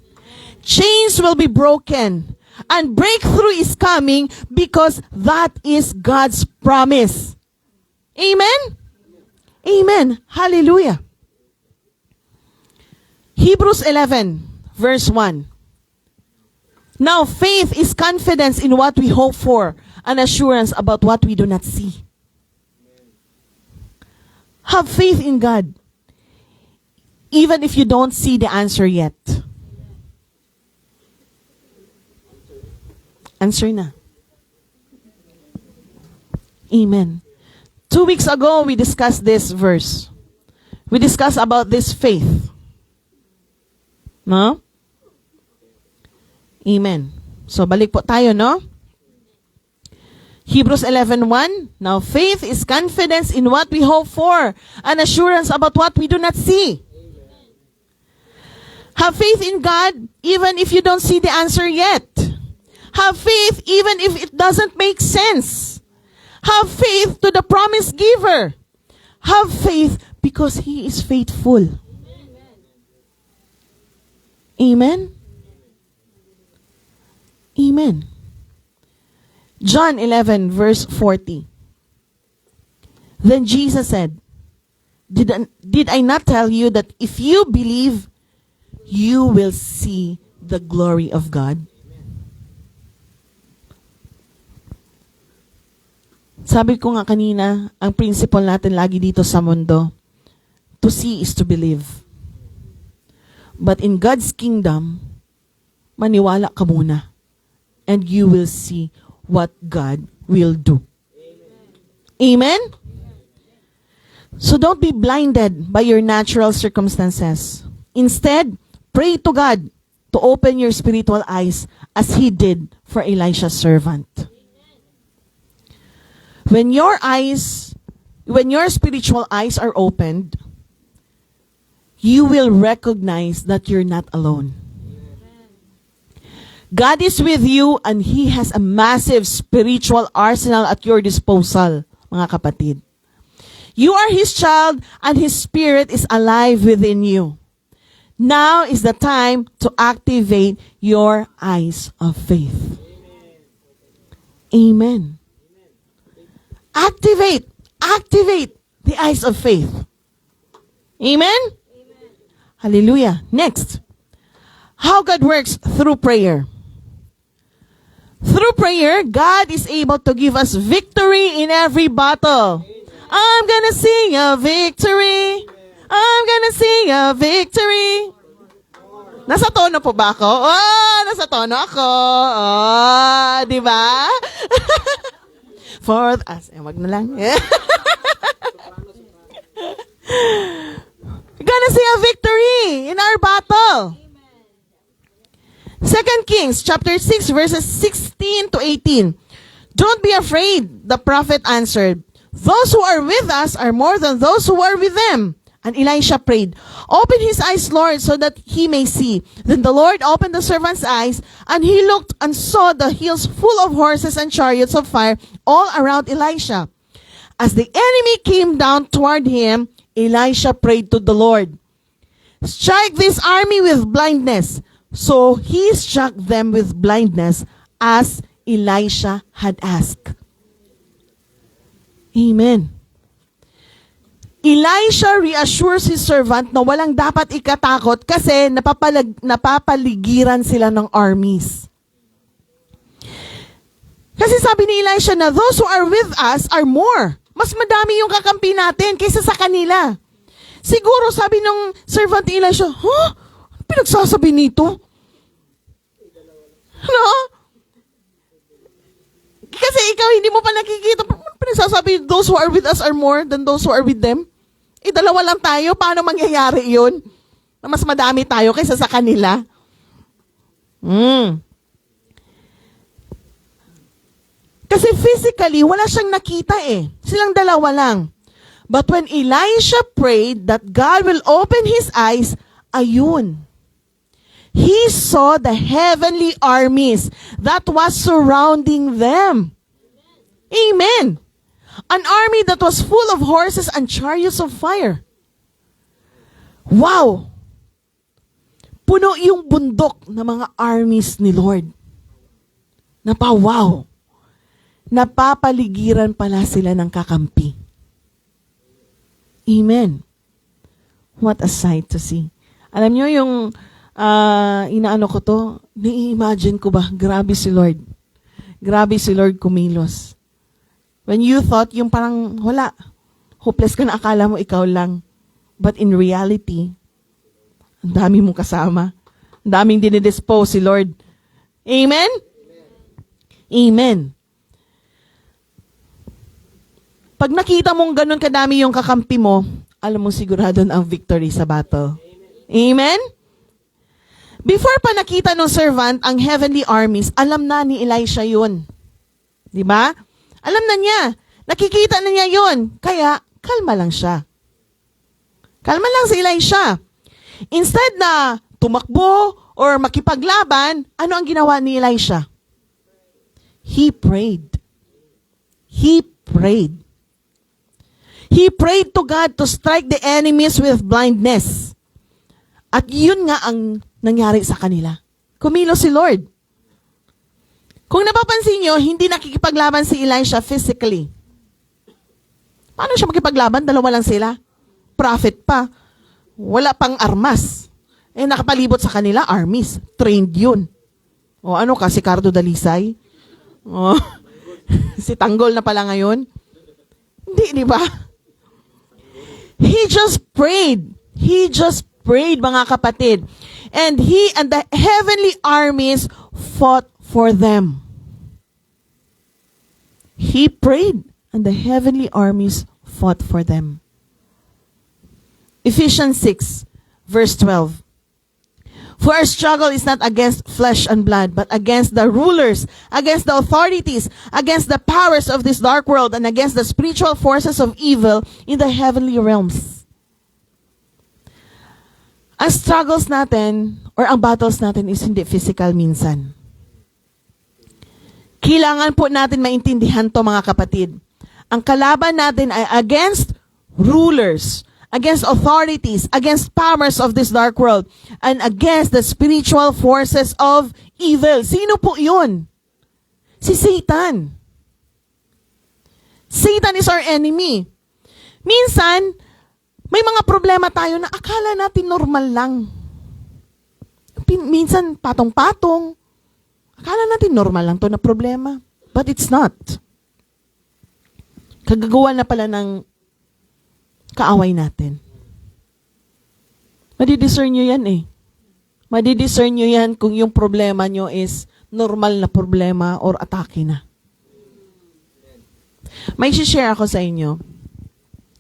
Chains will be broken. And breakthrough is coming because that is God's promise. Amen? Amen. Hallelujah. Hebrews 11, verse 1. Now faith is confidence in what we hope for, and assurance about what we do not see. Have faith in God, even if you don't see the answer yet. Answer na. Amen. 2 weeks ago, we discussed this verse. We discussed about this faith. No? Amen. So, balik po tayo, no? Hebrews 11:1. Now, faith is confidence in what we hope for, and assurance about what we do not see. Have faith in God, even if you don't see the answer yet. Have faith even if it doesn't make sense. Have faith to the promise giver. Have faith because He is faithful. Amen? Amen. John 11, verse 40. Then Jesus said, Did I not tell you that if you believe, you will see the glory of God? Sabi ko nga kanina, ang principle natin lagi dito sa mundo, to see is to believe. But in God's kingdom, maniwala ka muna. And you will see what God will do. Amen? So don't be blinded by your natural circumstances. Instead, pray to God to open your spiritual eyes as He did for Elisha's servant. When your spiritual eyes are opened, you will recognize that you're not alone. God is with you and He has a massive spiritual arsenal at your disposal, mga kapatid. You are His child and His Spirit is alive within you. Now is the time to activate your eyes of faith. Amen. Activate the eyes of faith. Amen? Hallelujah. Next. How God works through prayer. Through prayer, God is able to give us victory in every battle. I'm gonna sing a victory. I'm gonna sing a victory. Nasa tono po ba ako? Oh, nasa tono ako. Oh, di ba? For us. Wag na lang. We're gonna see a victory in our battle. 2 Kings chapter 6 verses 16 to 18. Don't be afraid, the prophet answered. Those who are with us are more than those who are with them. And Elisha prayed, open his eyes, Lord, so that he may see. Then the Lord opened the servant's eyes, and he looked and saw the hills full of horses and chariots of fire all around Elisha. As the enemy came down toward him, Elisha prayed to the Lord, strike this army with blindness. So he struck them with blindness as Elisha had asked. Amen. Elisha reassures his servant na walang dapat ikatakot kasi napapaligiran sila ng armies. Kasi sabi ni Elisha na those who are with us are more. Mas madami yung kakampi natin kaysa sa kanila. Siguro sabi ng servant ni Elisha, huh? Ano pinagsasabi nito? No? Kasi ikaw hindi mo pa nakikita, pinagsasabi those who are with us are more than those who are with them. Dalawa lang tayo. Paano mangyayari yun? Na mas madami tayo kaysa sa kanila? Kasi physically, wala siyang nakita eh. Silang dalawa lang. But when Elisha prayed that God will open his eyes, ayun. He saw the heavenly armies that was surrounding them. Amen. An army that was full of horses and chariots of fire. Wow! Puno yung bundok ng mga armies ni Lord. Wow! Napapaligiran pala sila ng kakampi. Amen. What a sight to see. Alam nyo yung inaano ko to, ni-imagine ko ba, grabe si Lord. Grabe si Lord kumilos. When you thought yung parang wala, hopeless ka na, akala mo ikaw lang. But in reality, ang dami mong kasama. Ang daming dinidispose si Lord. Amen? Amen. Pag nakita mong ganun kadami yung kakampi mo, alam mo sigurado na ang victory sa battle. Amen? Before pa nakita ng servant ang heavenly armies, alam na ni Elisha yun. Di ba? Alam na niya. Nakikita na niya yun. Kaya, kalma lang siya. Kalma lang si Elisha. Instead na tumakbo or makipaglaban, ano ang ginawa ni Elisha? He prayed. He prayed. He prayed to God to strike the enemies with blindness. At yun nga ang nangyari sa kanila. Kumilos si Lord. Kung napapansin nyo, hindi nakikipaglaban si Elisha physically. Paano siya makipaglaban? Dalawa lang sila. Prophet pa. Wala pang armas. Nakapalibot sa kanila, armies. Trained yun. O ano ka, si Cardo Dalisay? O, si Tanggol na pala ngayon? Hindi, di ba? He just prayed. He just prayed, mga kapatid. And he and the heavenly armies fought for them. He prayed, and the heavenly armies fought for them. Ephesians 6, verse 12. For our struggle is not against flesh and blood, but against the rulers, against the authorities, against the powers of this dark world, and against the spiritual forces of evil in the heavenly realms. Ang struggles natin, or ang battles natin is hindi physical minsan. Kailangan po natin maintindihan to, mga kapatid. Ang kalaban natin ay against rulers, against authorities, against powers of this dark world, and against the spiritual forces of evil. Sino po yun? Si Satan. Satan is our enemy. Minsan, may mga problema tayo na akala natin normal lang. Minsan, patong-patong. Akala natin normal lang to na problema. But it's not. Kagagawa na pala ng kaaway natin. Madidiscern nyo yan eh. Madidiscern nyo yan kung yung problema nyo is normal na problema or atake na. May share ako sa inyo.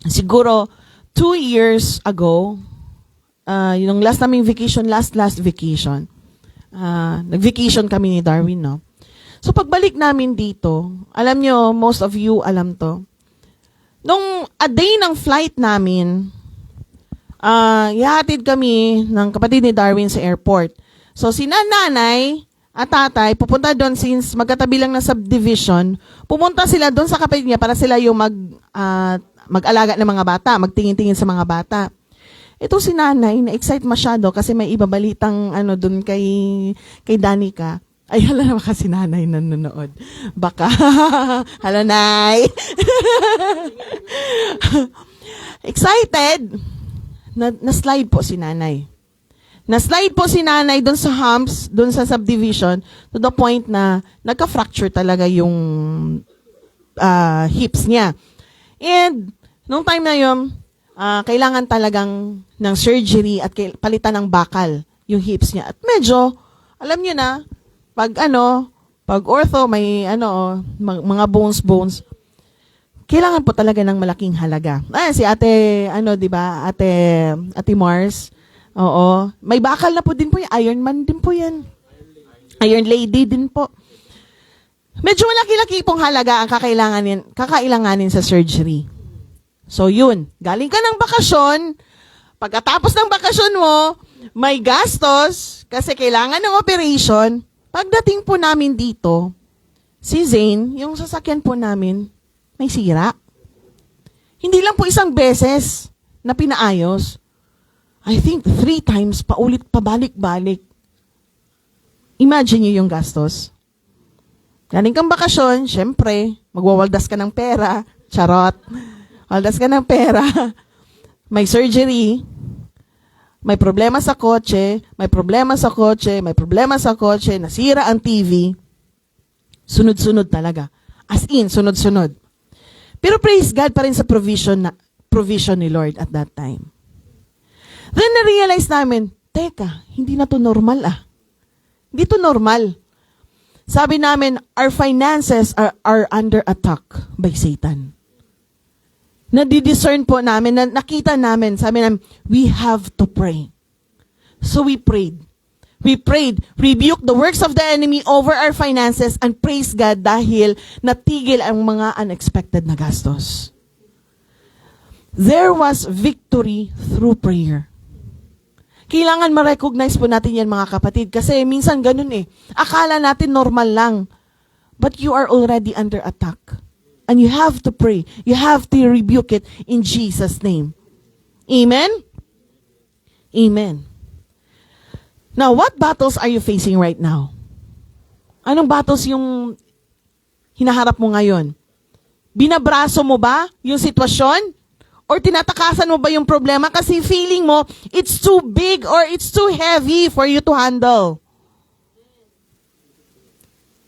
Siguro, 2 years ago, yung last naming vacation, last vacation, nag-vacation kami ni Darwin, no? So, pagbalik namin dito, alam nyo, most of you alam to, nung a day ng flight namin, ihatid kami ng kapatid ni Darwin sa airport. So, si nanay at tatay, pupunta doon since magkatabi lang na subdivision, pumunta sila doon sa kapatid niya para sila yung mag-alaga ng mga bata, magtingin-tingin sa mga bata. Ito si nanay, na-excite masyado kasi may ibabalitang doon kay Danica. Ay, hala naman kasi nanay nanonood. Baka, hala nay. Excited. Na-slide po si nanay. Na-slide po si nanay doon sa humps, doon sa subdivision, to the point na nagka-fracture talaga yung hips niya. And, nung time na yun, kailangan talagang ng surgery at palitan ng bakal yung hips niya. At medyo, alam niyo na, pag ortho, may mga bones. kailangan po talaga ng malaking halaga. Si ate, di ba? Ate Mars. Oo. May bakal na po din po yan. Iron Man din po yan. Iron Lady din po. Medyo malaki-laki pong halaga ang kakailanganin sa surgery. So yun, galing ka ng bakasyon, pagkatapos ng bakasyon mo, may gastos kasi kailangan ng operation. Pagdating po namin dito, si Zane, yung sasakyan po namin, may sira. Hindi lang po isang beses na pinaayos. I think 3 times paulit pabalik-balik. Imagine niyo yung gastos. Galing kang bakasyon, syempre, magwawaldas ka ng pera. Charot. Waldas ka ng pera. May surgery. May problema sa kotse. May problema sa kotse. May problema sa kotse. Nasira ang TV. Sunod-sunod talaga. As in, sunod-sunod. Pero praise God pa rin sa provision ni Lord at that time. Then na-realize namin, teka, hindi na to normal Hindi to normal. Sabi namin, our finances are under attack by Satan. Nadidiscern po namin, nakita namin, sabi namin, we have to pray. So we prayed. Rebuked the works of the enemy over our finances and praise God dahil natigil ang mga unexpected na gastos. There was victory through prayer. Kailangan ma-recognize po natin yan mga kapatid kasi minsan ganun Akala natin normal lang. But you are already under attack. And you have to pray. You have to rebuke it in Jesus' name. Amen? Amen. Now, what battles are you facing right now? Anong battles yung hinaharap mo ngayon? Binabraso mo ba yung sitwasyon? Or tinatakasan mo ba yung problema kasi feeling mo it's too big or it's too heavy for you to handle?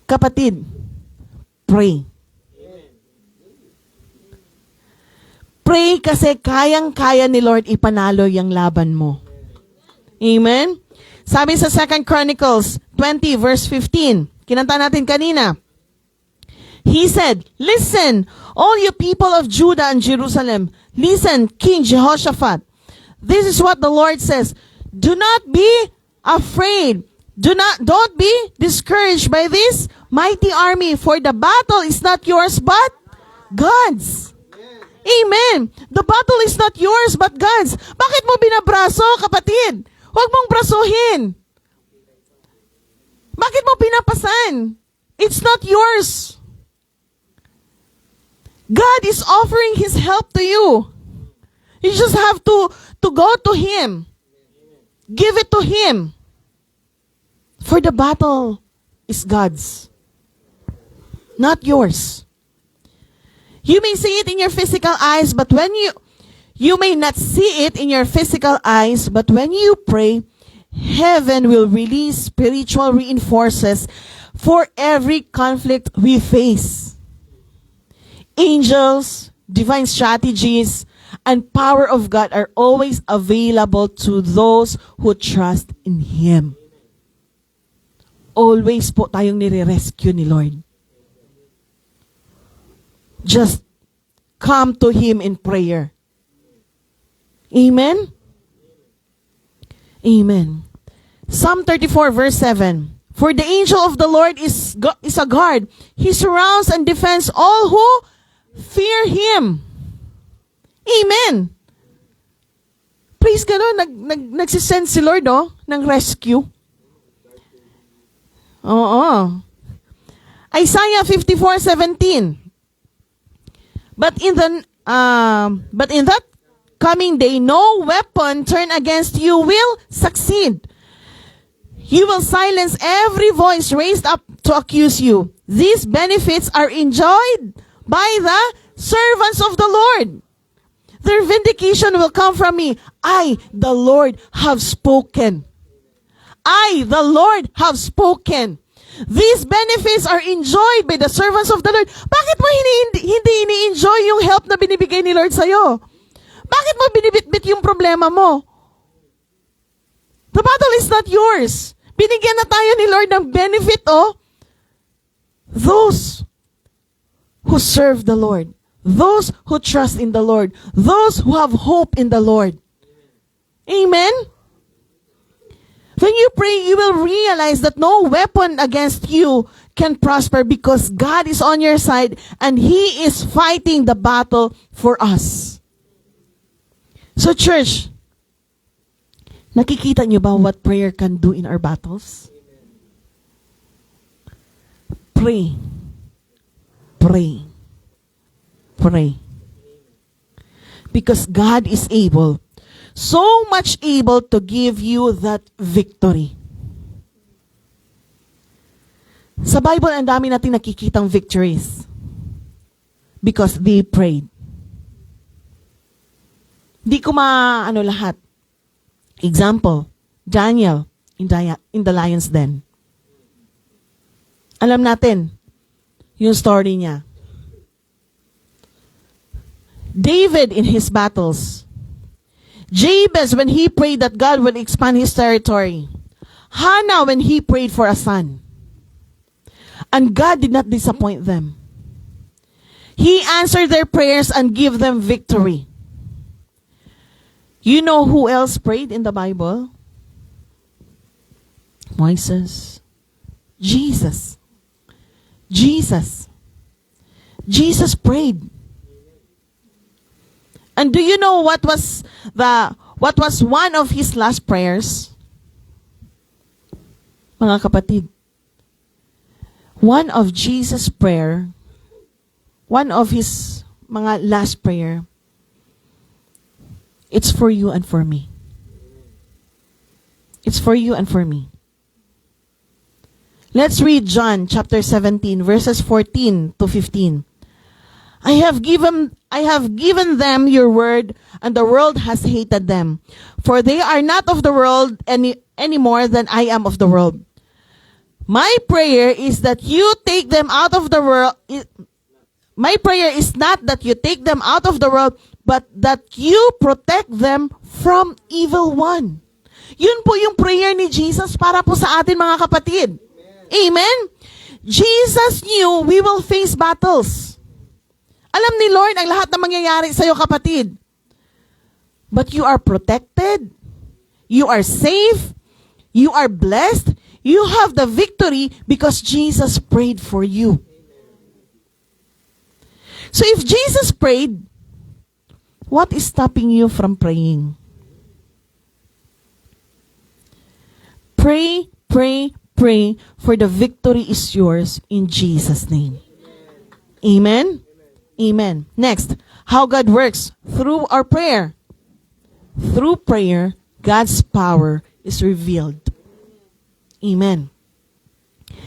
Kapatid, pray. Pray kasi kayang-kaya ni Lord ipanalo yung laban mo. Amen? Sabi sa 2 Chronicles 20 verse 15, kinanta natin kanina, He said, listen, all you people of Judah and Jerusalem, listen, King Jehoshaphat. This is what the Lord says. Do not be afraid. Don't be discouraged by this mighty army, for the battle is not yours but God's. Amen. The battle is not yours but God's. Bakit mo binabraso, kapatid? Huwag mong brasuhin. Bakit mo pinapasan? It's not yours. God is offering His help to you. You just have to go to Him. Give it to Him. For the battle is God's, not yours. You may see it in your physical eyes, but when you may not see it in your physical eyes, but when you pray, heaven will release spiritual reinforcements for every conflict we face. Angels, divine strategies, and power of God are always available to those who trust in Him. Always po tayong nire-rescue ni Lord. Just come to Him in prayer. Amen? Amen. Psalm 34 verse 7. For the angel of the Lord is a guard. He surrounds and defends all who fear Him. Amen. Praise God, nagsisend si Lord, ng rescue. Oo. Isaiah 54:17. But in that coming day, no weapon turned against you will succeed. You will silence every voice raised up to accuse you. These benefits are enjoyed by the servants of the Lord. Their vindication will come from me. I, the Lord, have spoken. I, the Lord, have spoken. These benefits are enjoyed by the servants of the Lord. Bakit mo hindi ini-enjoy yung help na binibigay ni Lord sa'yo? Bakit mo binibitbit yung problema mo? The battle is not yours. Binigyan na tayo ni Lord ng benefit, Those who serve the Lord. Those who trust in the Lord. Those who have hope in the Lord. Amen? When you pray, you will realize that no weapon against you can prosper because God is on your side and He is fighting the battle for us. So church, nakikita niyo ba what prayer can do in our battles? Pray. Pray. Pray. Because God is able, so much able to give you that victory. Sa Bible, ang dami natin nakikitang victories because they prayed. Di ko maano lahat. Example, Daniel in the lion's den. Alam natin yung story niya. David in his battles. Jabez when he prayed that God would expand his territory. Hannah when he prayed for a son. And God did not disappoint them. He answered their prayers and gave them victory. You know who else prayed in the Bible? Moises. Jesus. Jesus. Jesus prayed. And do you know what was one of his last prayers? Mga kapatid, one of Jesus' prayer, one of his mga last prayer, it's for you and for me. It's for you and for me. Let's read John chapter 17 verses 14 to 15. I have given them your word, and the world has hated them. For they are not of the world any more than I am of the world. My prayer is that you take them out of the world. My prayer is not that you take them out of the world, but that you protect them from evil one. Yun po yung prayer ni Jesus para po sa atin mga kapatid. Amen? Jesus knew we will face battles. Alam ni Lord ang lahat na mangyayari sa iyo, kapatid. But you are protected. You are safe. You are blessed. You have the victory because Jesus prayed for you. So if Jesus prayed, what is stopping you from praying? Pray, pray, pray, for the victory is yours in Jesus' name. Amen? Amen. Next, how God works through our prayer. Through prayer, God's power is revealed. Amen.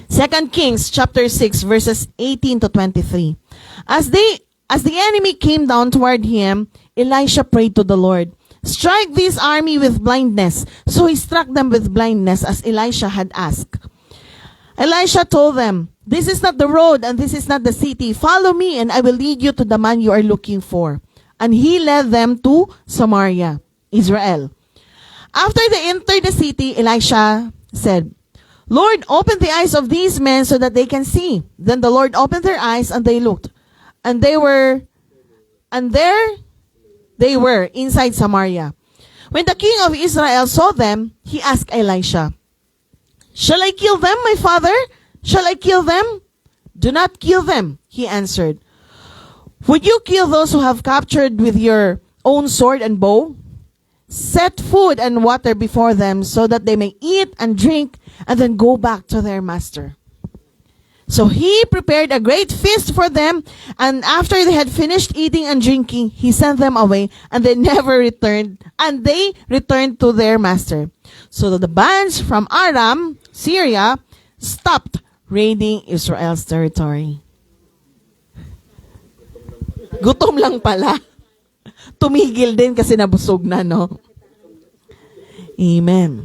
2 Kings chapter 6 verses 18 to 23. As the enemy came down toward him, Elisha prayed to the Lord, "Strike this army with blindness." So he struck them with blindness as Elisha had asked. Elisha told them, "This is not the road and this is not the city. Follow me and I will lead you to the man you are looking for." And he led them to Samaria, Israel. After they entered the city, Elisha said, "Lord, open the eyes of these men so that they can see." Then the Lord opened their eyes and they looked. And there they were inside Samaria. When the king of Israel saw them, he asked Elisha, "Shall I kill them, my father? Shall I kill them?" "Do not kill them," he answered. "Would you kill those who have captured with your own sword and bow? Set food and water before them so that they may eat and drink and then go back to their master." So he prepared a great feast for them, and after they had finished eating and drinking, he sent them away, and they never returned, and they returned to their master. So the bands from Aram, Syria, stopped raiding Israel's territory. Gutom lang pala. Tumigil din kasi nabusog na, no? Amen.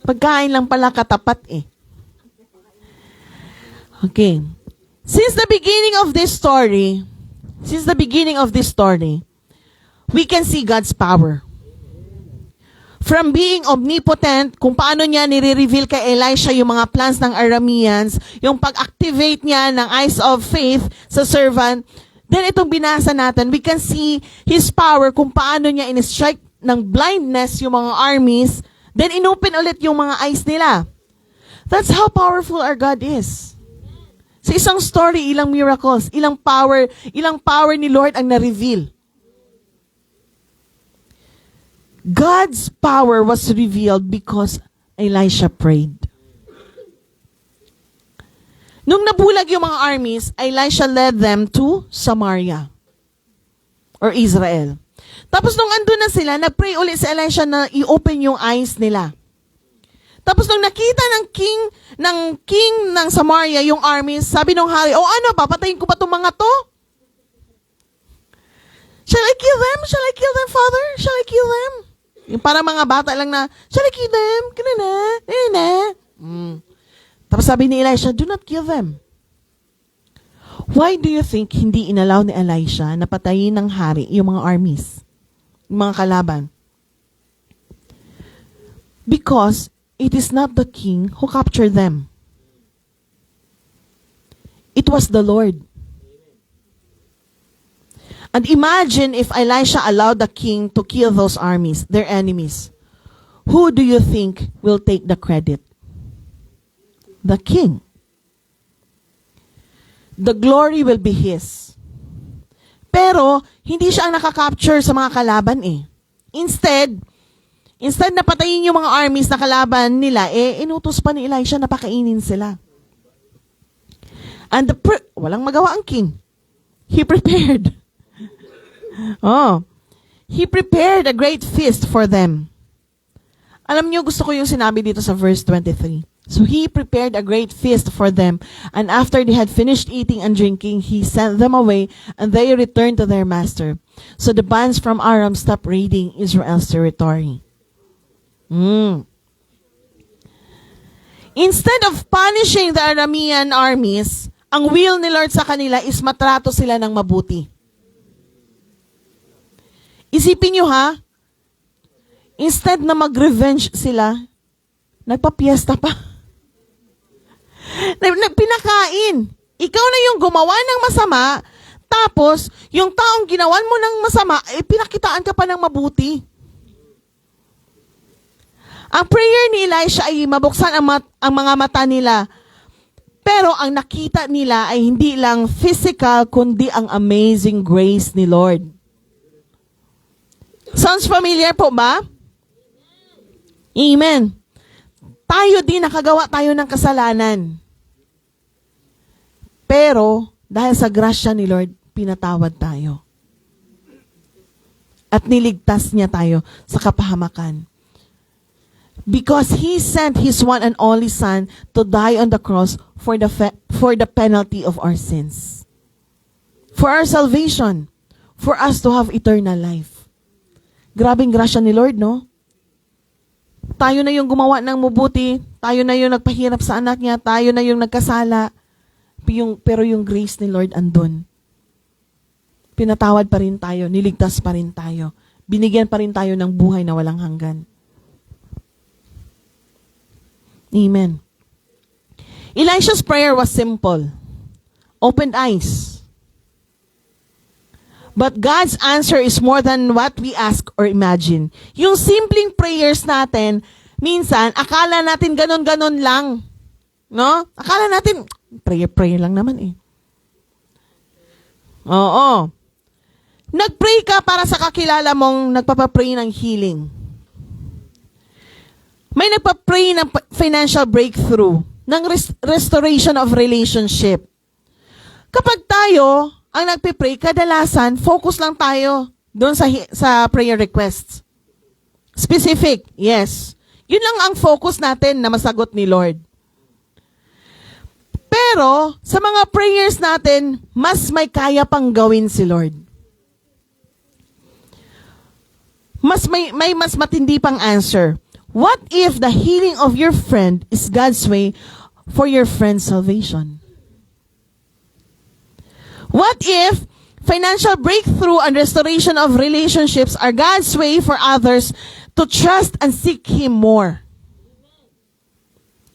Pagkain lang pala katapat eh. Okay. Since the beginning of this story, we can see God's power. From being omnipotent, kung paano niya nire-reveal kay Elisha yung mga plans ng Arameans, yung pag-activate niya ng eyes of faith sa servant, then itong binasa natin, we can see His power kung paano niya in-strike ng blindness yung mga armies, then inopen ulit yung mga eyes nila. That's how powerful our God is. Sa isang story, ilang miracles, ilang power ni Lord ang na-reveal. God's power was revealed because Elisha prayed. Nung nabulag yung mga armies, Elisha led them to Samaria or Israel. Tapos nung andun na sila, nag-pray ulit si Elisha na i-open yung eyes nila. Tapos nung nakita ng king ng Samaria yung armies, sabi nung hari, ano, papatayin ko ba itong mga to? Shall I kill them? Shall I kill them, Father? Shall I kill them? Yung para mga bata lang na, shall I kill them? Tapos sabi ni Elisha, do not kill them. Why do you think hindi inalaw ni Elisha na patayin ng hari yung mga armies? Yung mga kalaban? Because it is not the king who captured them. It was the Lord. And imagine if Elisha allowed the king to kill those armies, their enemies. Who do you think will take the credit? The king. The glory will be his. Pero, hindi siya ang nakakapture sa mga kalaban eh. Instead na patayin yung mga armies na kalaban nila, inutos pa ni Elisha na pakainin sila. And walang magawa ang king. He prepared. He prepared a great feast for them. Alam niyo, gusto ko yung sinabi dito sa verse 23. So he prepared a great feast for them, and after they had finished eating and drinking, he sent them away, and they returned to their master. So the bands from Aram stopped raiding Israel's territory. Instead of punishing the Aramean armies, ang will ni Lord sa kanila is matrato sila ng mabuti. Isipin nyo ha, instead na mag-revenge sila, nagpa-piesta pa. Pinakain. Ikaw na yung gumawa ng masama, tapos yung taong ginawan mo ng masama, pinakitaan ka pa ng mabuti. Ang prayer ni Elisha ay mabuksan ang mga mata nila. Pero ang nakita nila ay hindi lang physical, kundi ang amazing grace ni Lord. Sounds familiar po ba? Amen. Tayo din, nakagawa tayo ng kasalanan. Pero, dahil sa grasya ni Lord, pinatawad tayo. At niligtas niya tayo sa kapahamakan. Because He sent His one and only Son to die on the cross for the penalty of our sins. For our salvation. For us to have eternal life. Grabing grasya ni Lord, no? Tayo na yung gumawa ng mabuti, tayo na yung nagpahirap sa anak niya, tayo na yung nagkasala, pero yung grace ni Lord andun. Pinatawad pa rin tayo, niligtas pa rin tayo, binigyan pa rin tayo ng buhay na walang hanggan. Amen. Elisha's prayer was simple. Opened eyes. But God's answer is more than what we ask or imagine. Yung simpleng prayers natin, minsan, akala natin ganon-ganon lang. No? Akala natin, prayer lang naman eh. Oo. Nag-pray ka para sa kakilala mong nagpapapray ng healing. May nagpapray ng financial breakthrough, ng restoration of relationship. Kapag tayo ang nagpipray, kadalasan, focus lang tayo doon sa prayer requests. Specific, yes. Yun lang ang focus natin na masagot ni Lord. Pero, sa mga prayers natin, mas may kaya pang gawin si Lord. May mas matindi pang answer. What if the healing of your friend is God's way for your friend's salvation? What if financial breakthrough and restoration of relationships are God's way for others to trust and seek Him more.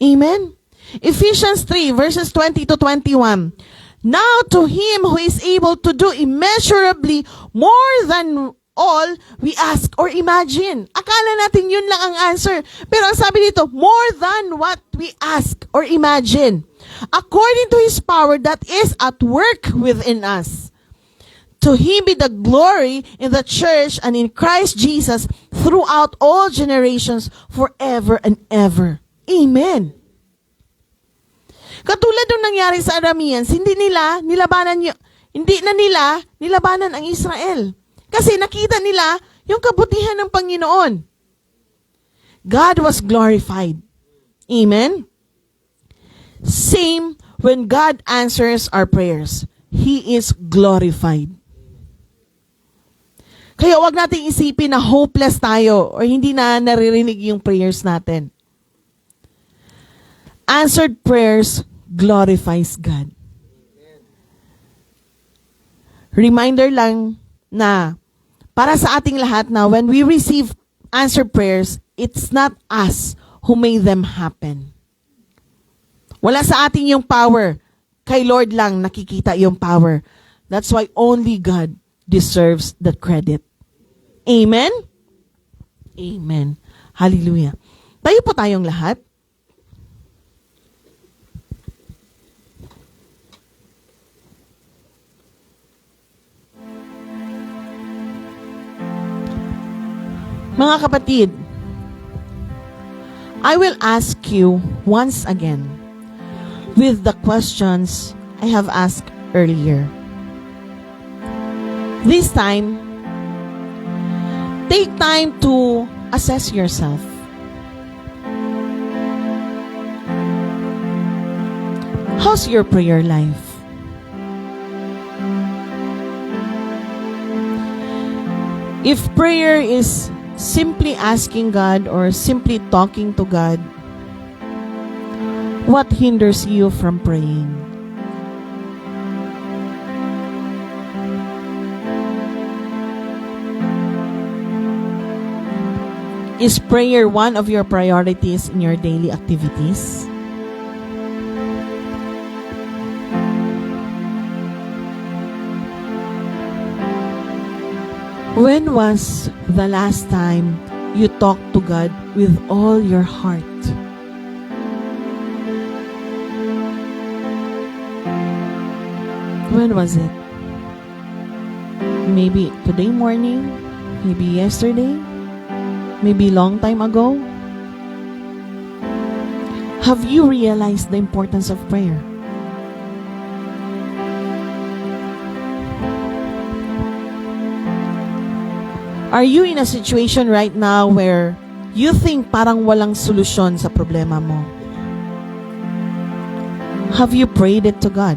Amen? Ephesians 3 verses 20 to 21. Now to Him who is able to do immeasurably more than all we ask or imagine. Akala natin yun lang ang answer. Pero ang sabi dito, more than what we ask or imagine. According to His power that is at work within us. To Him be the glory in the church and in Christ Jesus throughout all generations forever and ever. Amen. Katulad ng nangyari sa Arameans, hindi na nila nilabanan ang Israel. Kasi nakita nila yung kabutihan ng Panginoon. God was glorified. Amen? Same when God answers our prayers. He is glorified. Kaya wag nating isipin na hopeless tayo or hindi na naririnig yung prayers natin. Answered prayers glorifies God. Reminder lang na para sa ating lahat na when we receive answered prayers, it's not us who made them happen. Wala sa ating yung power. Kay Lord lang nakikita yung power. That's why only God deserves the credit. Amen? Amen. Hallelujah. Tayo po tayong lahat. Mga kapatid, I will ask you once again with the questions I have asked earlier. This time, take time to assess yourself. How's your prayer life? If prayer is simply asking God or simply talking to God, what hinders you from praying? Is prayer one of your priorities in your daily activities? When was the last time you talked to God with all your heart? When was it? Maybe today morning? Maybe yesterday? Maybe long time ago? Have you realized the importance of prayer? Are you in a situation right now where you think parang walang solusyon sa problema mo? Have you prayed it to God?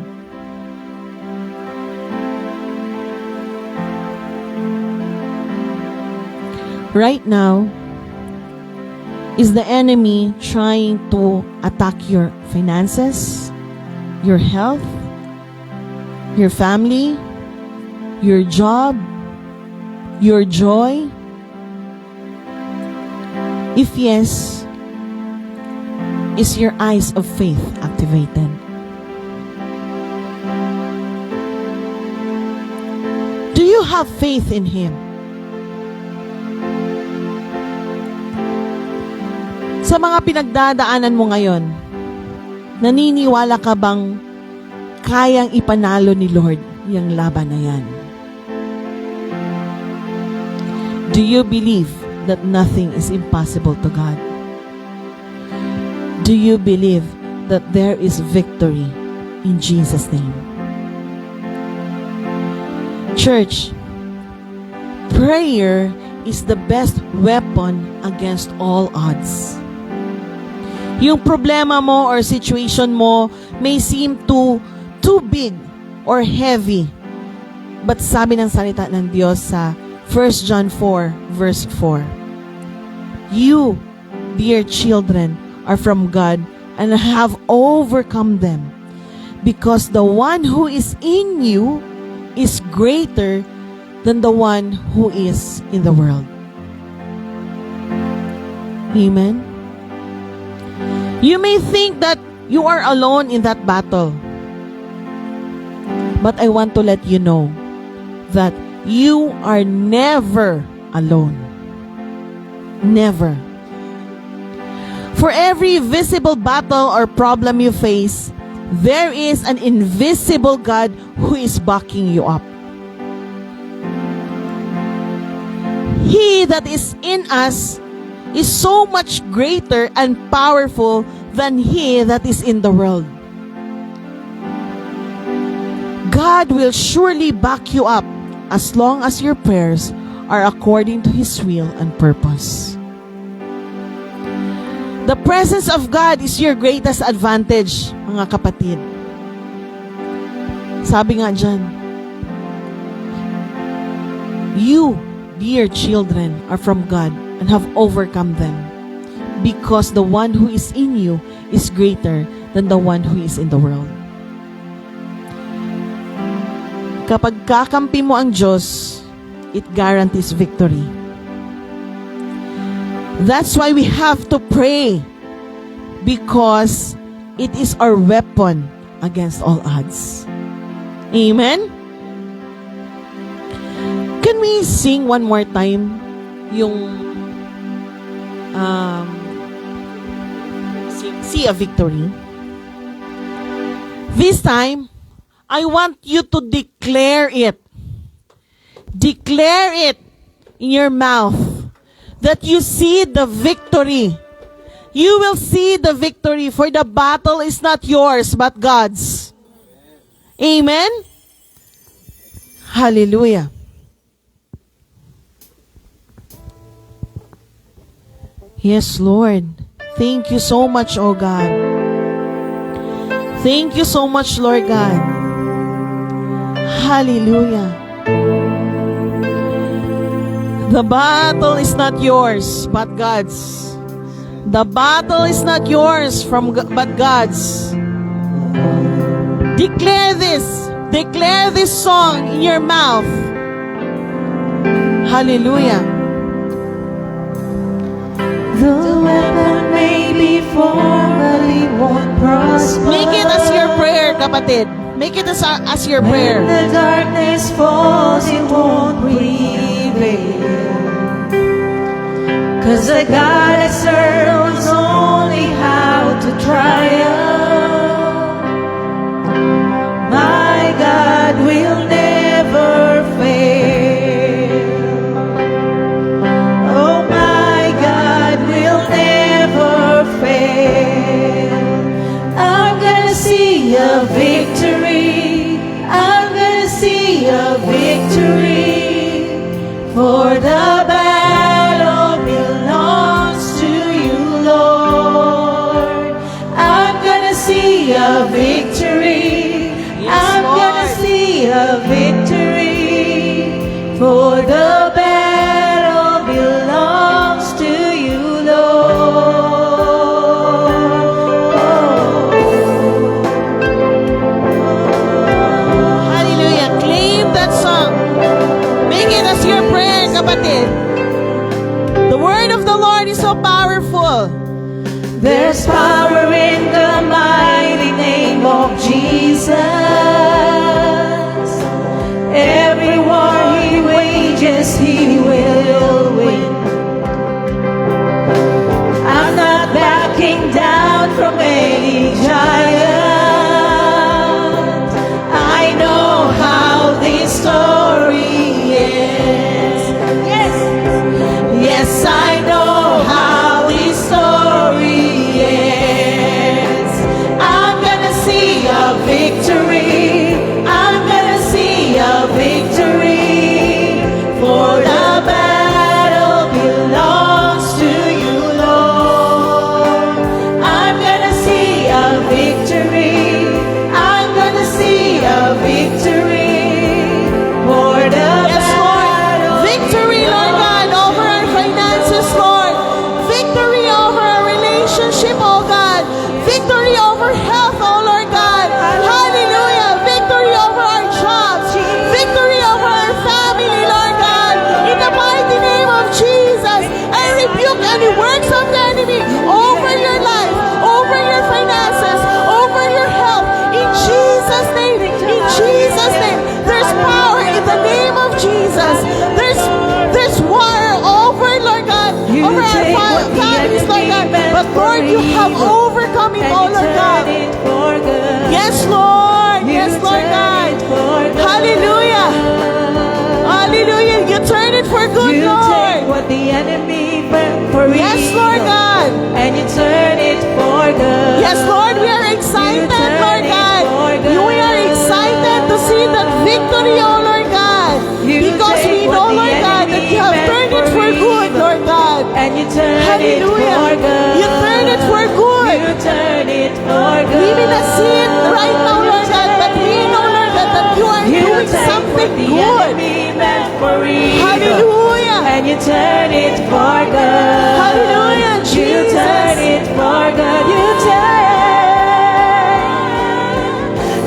Right now, is the enemy trying to attack your finances, your health, your family, your job, your joy? If yes, is your eyes of faith activated? Do you have faith in Him? Sa mga pinagdadaanan mo ngayon, naniniwala ka bang kayang ipanalo ni Lord yung laban na yan? Do you believe that nothing is impossible to God? Do you believe that there is victory in Jesus' name? Church, prayer is the best weapon against all odds. Yung problema mo or situation mo may seem too big or heavy. But sabi ng salita ng Diyos sa 1 John 4 verse 4, you, dear children, are from God and have overcome them, because the one who is in you is greater than the one who is in the world. Amen? You may think that you are alone in that battle. But I want to let you know that you are never alone. Never. For every visible battle or problem you face, there is an invisible God who is backing you up. He that is in us is so much greater and powerful than he that is in the world. God will surely back you up as long as your prayers are according to His will and purpose. The presence of God is your greatest advantage, mga kapatid. Sabi nga dyan, you, dear children, are from God and have overcome them, because the one who is in you is greater than the one who is in the world. Kapag kakampi mo ang Diyos, it guarantees victory. That's why we have to pray, because it is our weapon against all odds. Amen? Can we sing one more time yung Sea of Victory? This time, I want you to declare it. Declare it in your mouth that you see the victory. You will see the victory, for the battle is not yours but God's. Amen? Hallelujah. Yes, Lord. Thank you so much, oh God. Thank you so much, Lord God. Hallelujah. The battle is not yours, but God's. The battle is not yours but God's. Declare this. Declare this song in your mouth. Hallelujah. The weapon may be formed, but it won't prosper. Make it as your prayer, kapatid. Make it as your prayer. When the darkness falls, it won't prevail. 'Cause the God I serve knows only how to triumph. My God will never fail. Oh, my God will never fail. I'm gonna see a victory. I'm gonna see a victory. For the battle belongs to you, Lord. I'm gonna see a victory. I'm gonna see a victory. For the battle belongs to you, Lord. Hallelujah. Claim that song. Make it as your prayer, kapatid. The word of the Lord is so powerful. There's power in the mighty name of Jesus. Every war He wages, He will win. I'm not backing down from any giant. I know how this story ends. Yes, yes, I know how enemies, Lord God. But Lord, you have overcome it all, Lord God. Yes, Lord. Yes, Lord God. Hallelujah. Hallelujah. You turn it for good, You Lord. take what the enemy meant for Yes, Lord evil, God. and you turn it for good. Yes, Lord, we are excited, turn Lord it God. for good. We are excited to see that victory, oh Lord God. You Because take we what know, the Lord God, that enemy you have meant turned it for for good, evil, Lord God. and you turn it Hallelujah. for good. You turn it for good. You turn it for good. We may not see it right now, Lord God, but we know, Lord God, that you are You doing take something what the good. enemy meant for evil, Hallelujah. and you turn it for good. Hallelujah, You turn Jesus. it for good.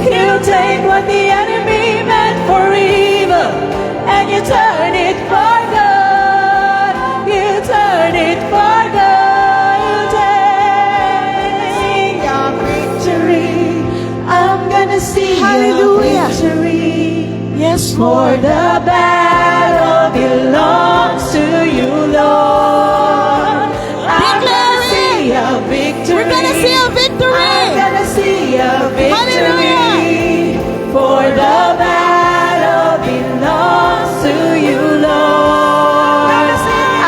You take what the enemy meant for evil, and you turn it for good. You turn it for good. You take your victory. I'm gonna see Hallelujah. your victory. Yes, For Lord. the battle belongs to you, Lord. I'm Declare gonna see a victory. We're gonna see a victory. I'm gonna see a victory. Hallelujah. For the battle belongs to you, Lord.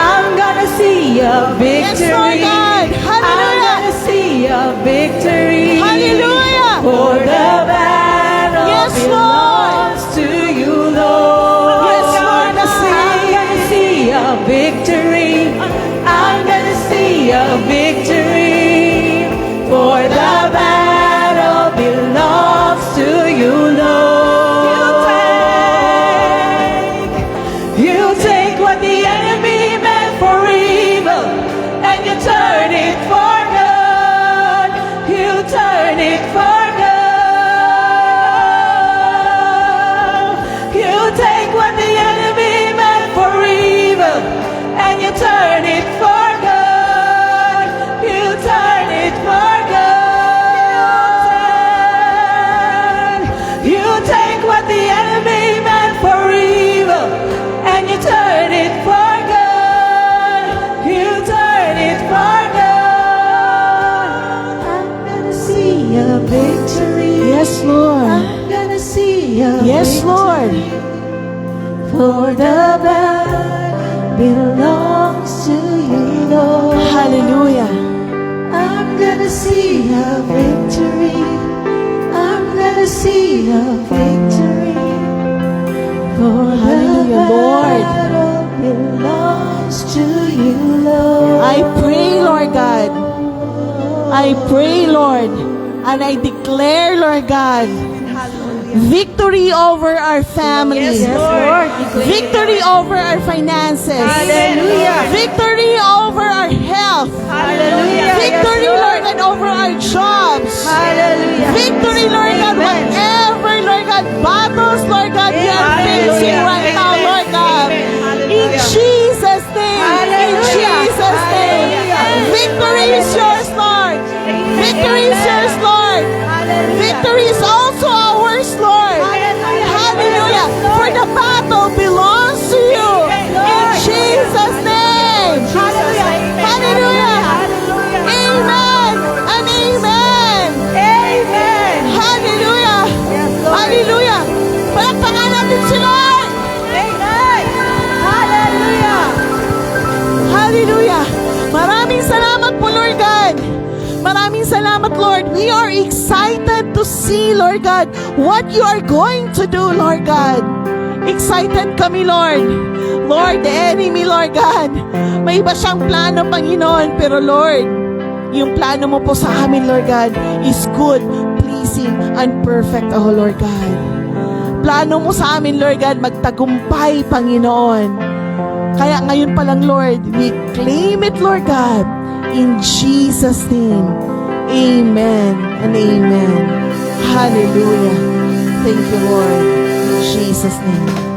I'm gonna see a Yes, victory. Lord God. I'm Hallelujah. gonna see a victory. Hallelujah. For the battle Yes, Lord. belongs to you, Lord. Yes, Lord God. I'm gonna see a victory. I'm gonna see a victory. For the battle belongs to you, Lord. You take what the enemy meant for evil, and you turn it for good. You turn it for good. You take what the enemy meant for evil, and you turn it for good. You turn it for good. You take what the enemy meant for evil, and you turn it for good. You turn it for good. I'm gonna see a victory. Yes, Lord. I'm gonna see a Yes, Lord. victory. For the battle belongs to you, Lord. Hallelujah. I'm gonna see a victory. I'm gonna see a victory. For Hallelujah, the Lord. battle belongs to you, Lord. I pray, Lord God. I pray, Lord. And I declare, Lord God, victory over our families. Yes, Lord. Victory over our finances. Hallelujah. Victory over our health. Hallelujah. Victory, Yes, Lord God, over our jobs. Hallelujah. Victory, Lord God, Amen. whatever, Lord God, battles, Lord God, we are facing right now, Lord God. In Jesus' name. In Jesus' name. Victory is yours, Lord. Victory is yours, Lord. Victory is also ours, Lord. Hallelujah. For the battle belongs to you. In Jesus' name. Hallelujah. Amen and amen. Amen. Hallelujah. Hallelujah. Palakpakan natin si Lord. Amen. Hallelujah. Hallelujah. Maraming salamat po, Lord God. Maraming salamat, Lord. We are excited to see, Lord God, what you are going to do, Lord God. Excited kami, Lord. Lord, the enemy, Lord God, may iba siyang plano, Panginoon. Pero, Lord, yung plano mo po sa amin, Lord God, is good, pleasing, and perfect, oh Lord God. Plano mo sa amin, Lord God, magtagumpay, Panginoon. Kaya ngayon pa lang, Lord, we claim it, Lord God, in Jesus' name. Amen and amen. Hallelujah. Thank you, Lord. In Jesus' name.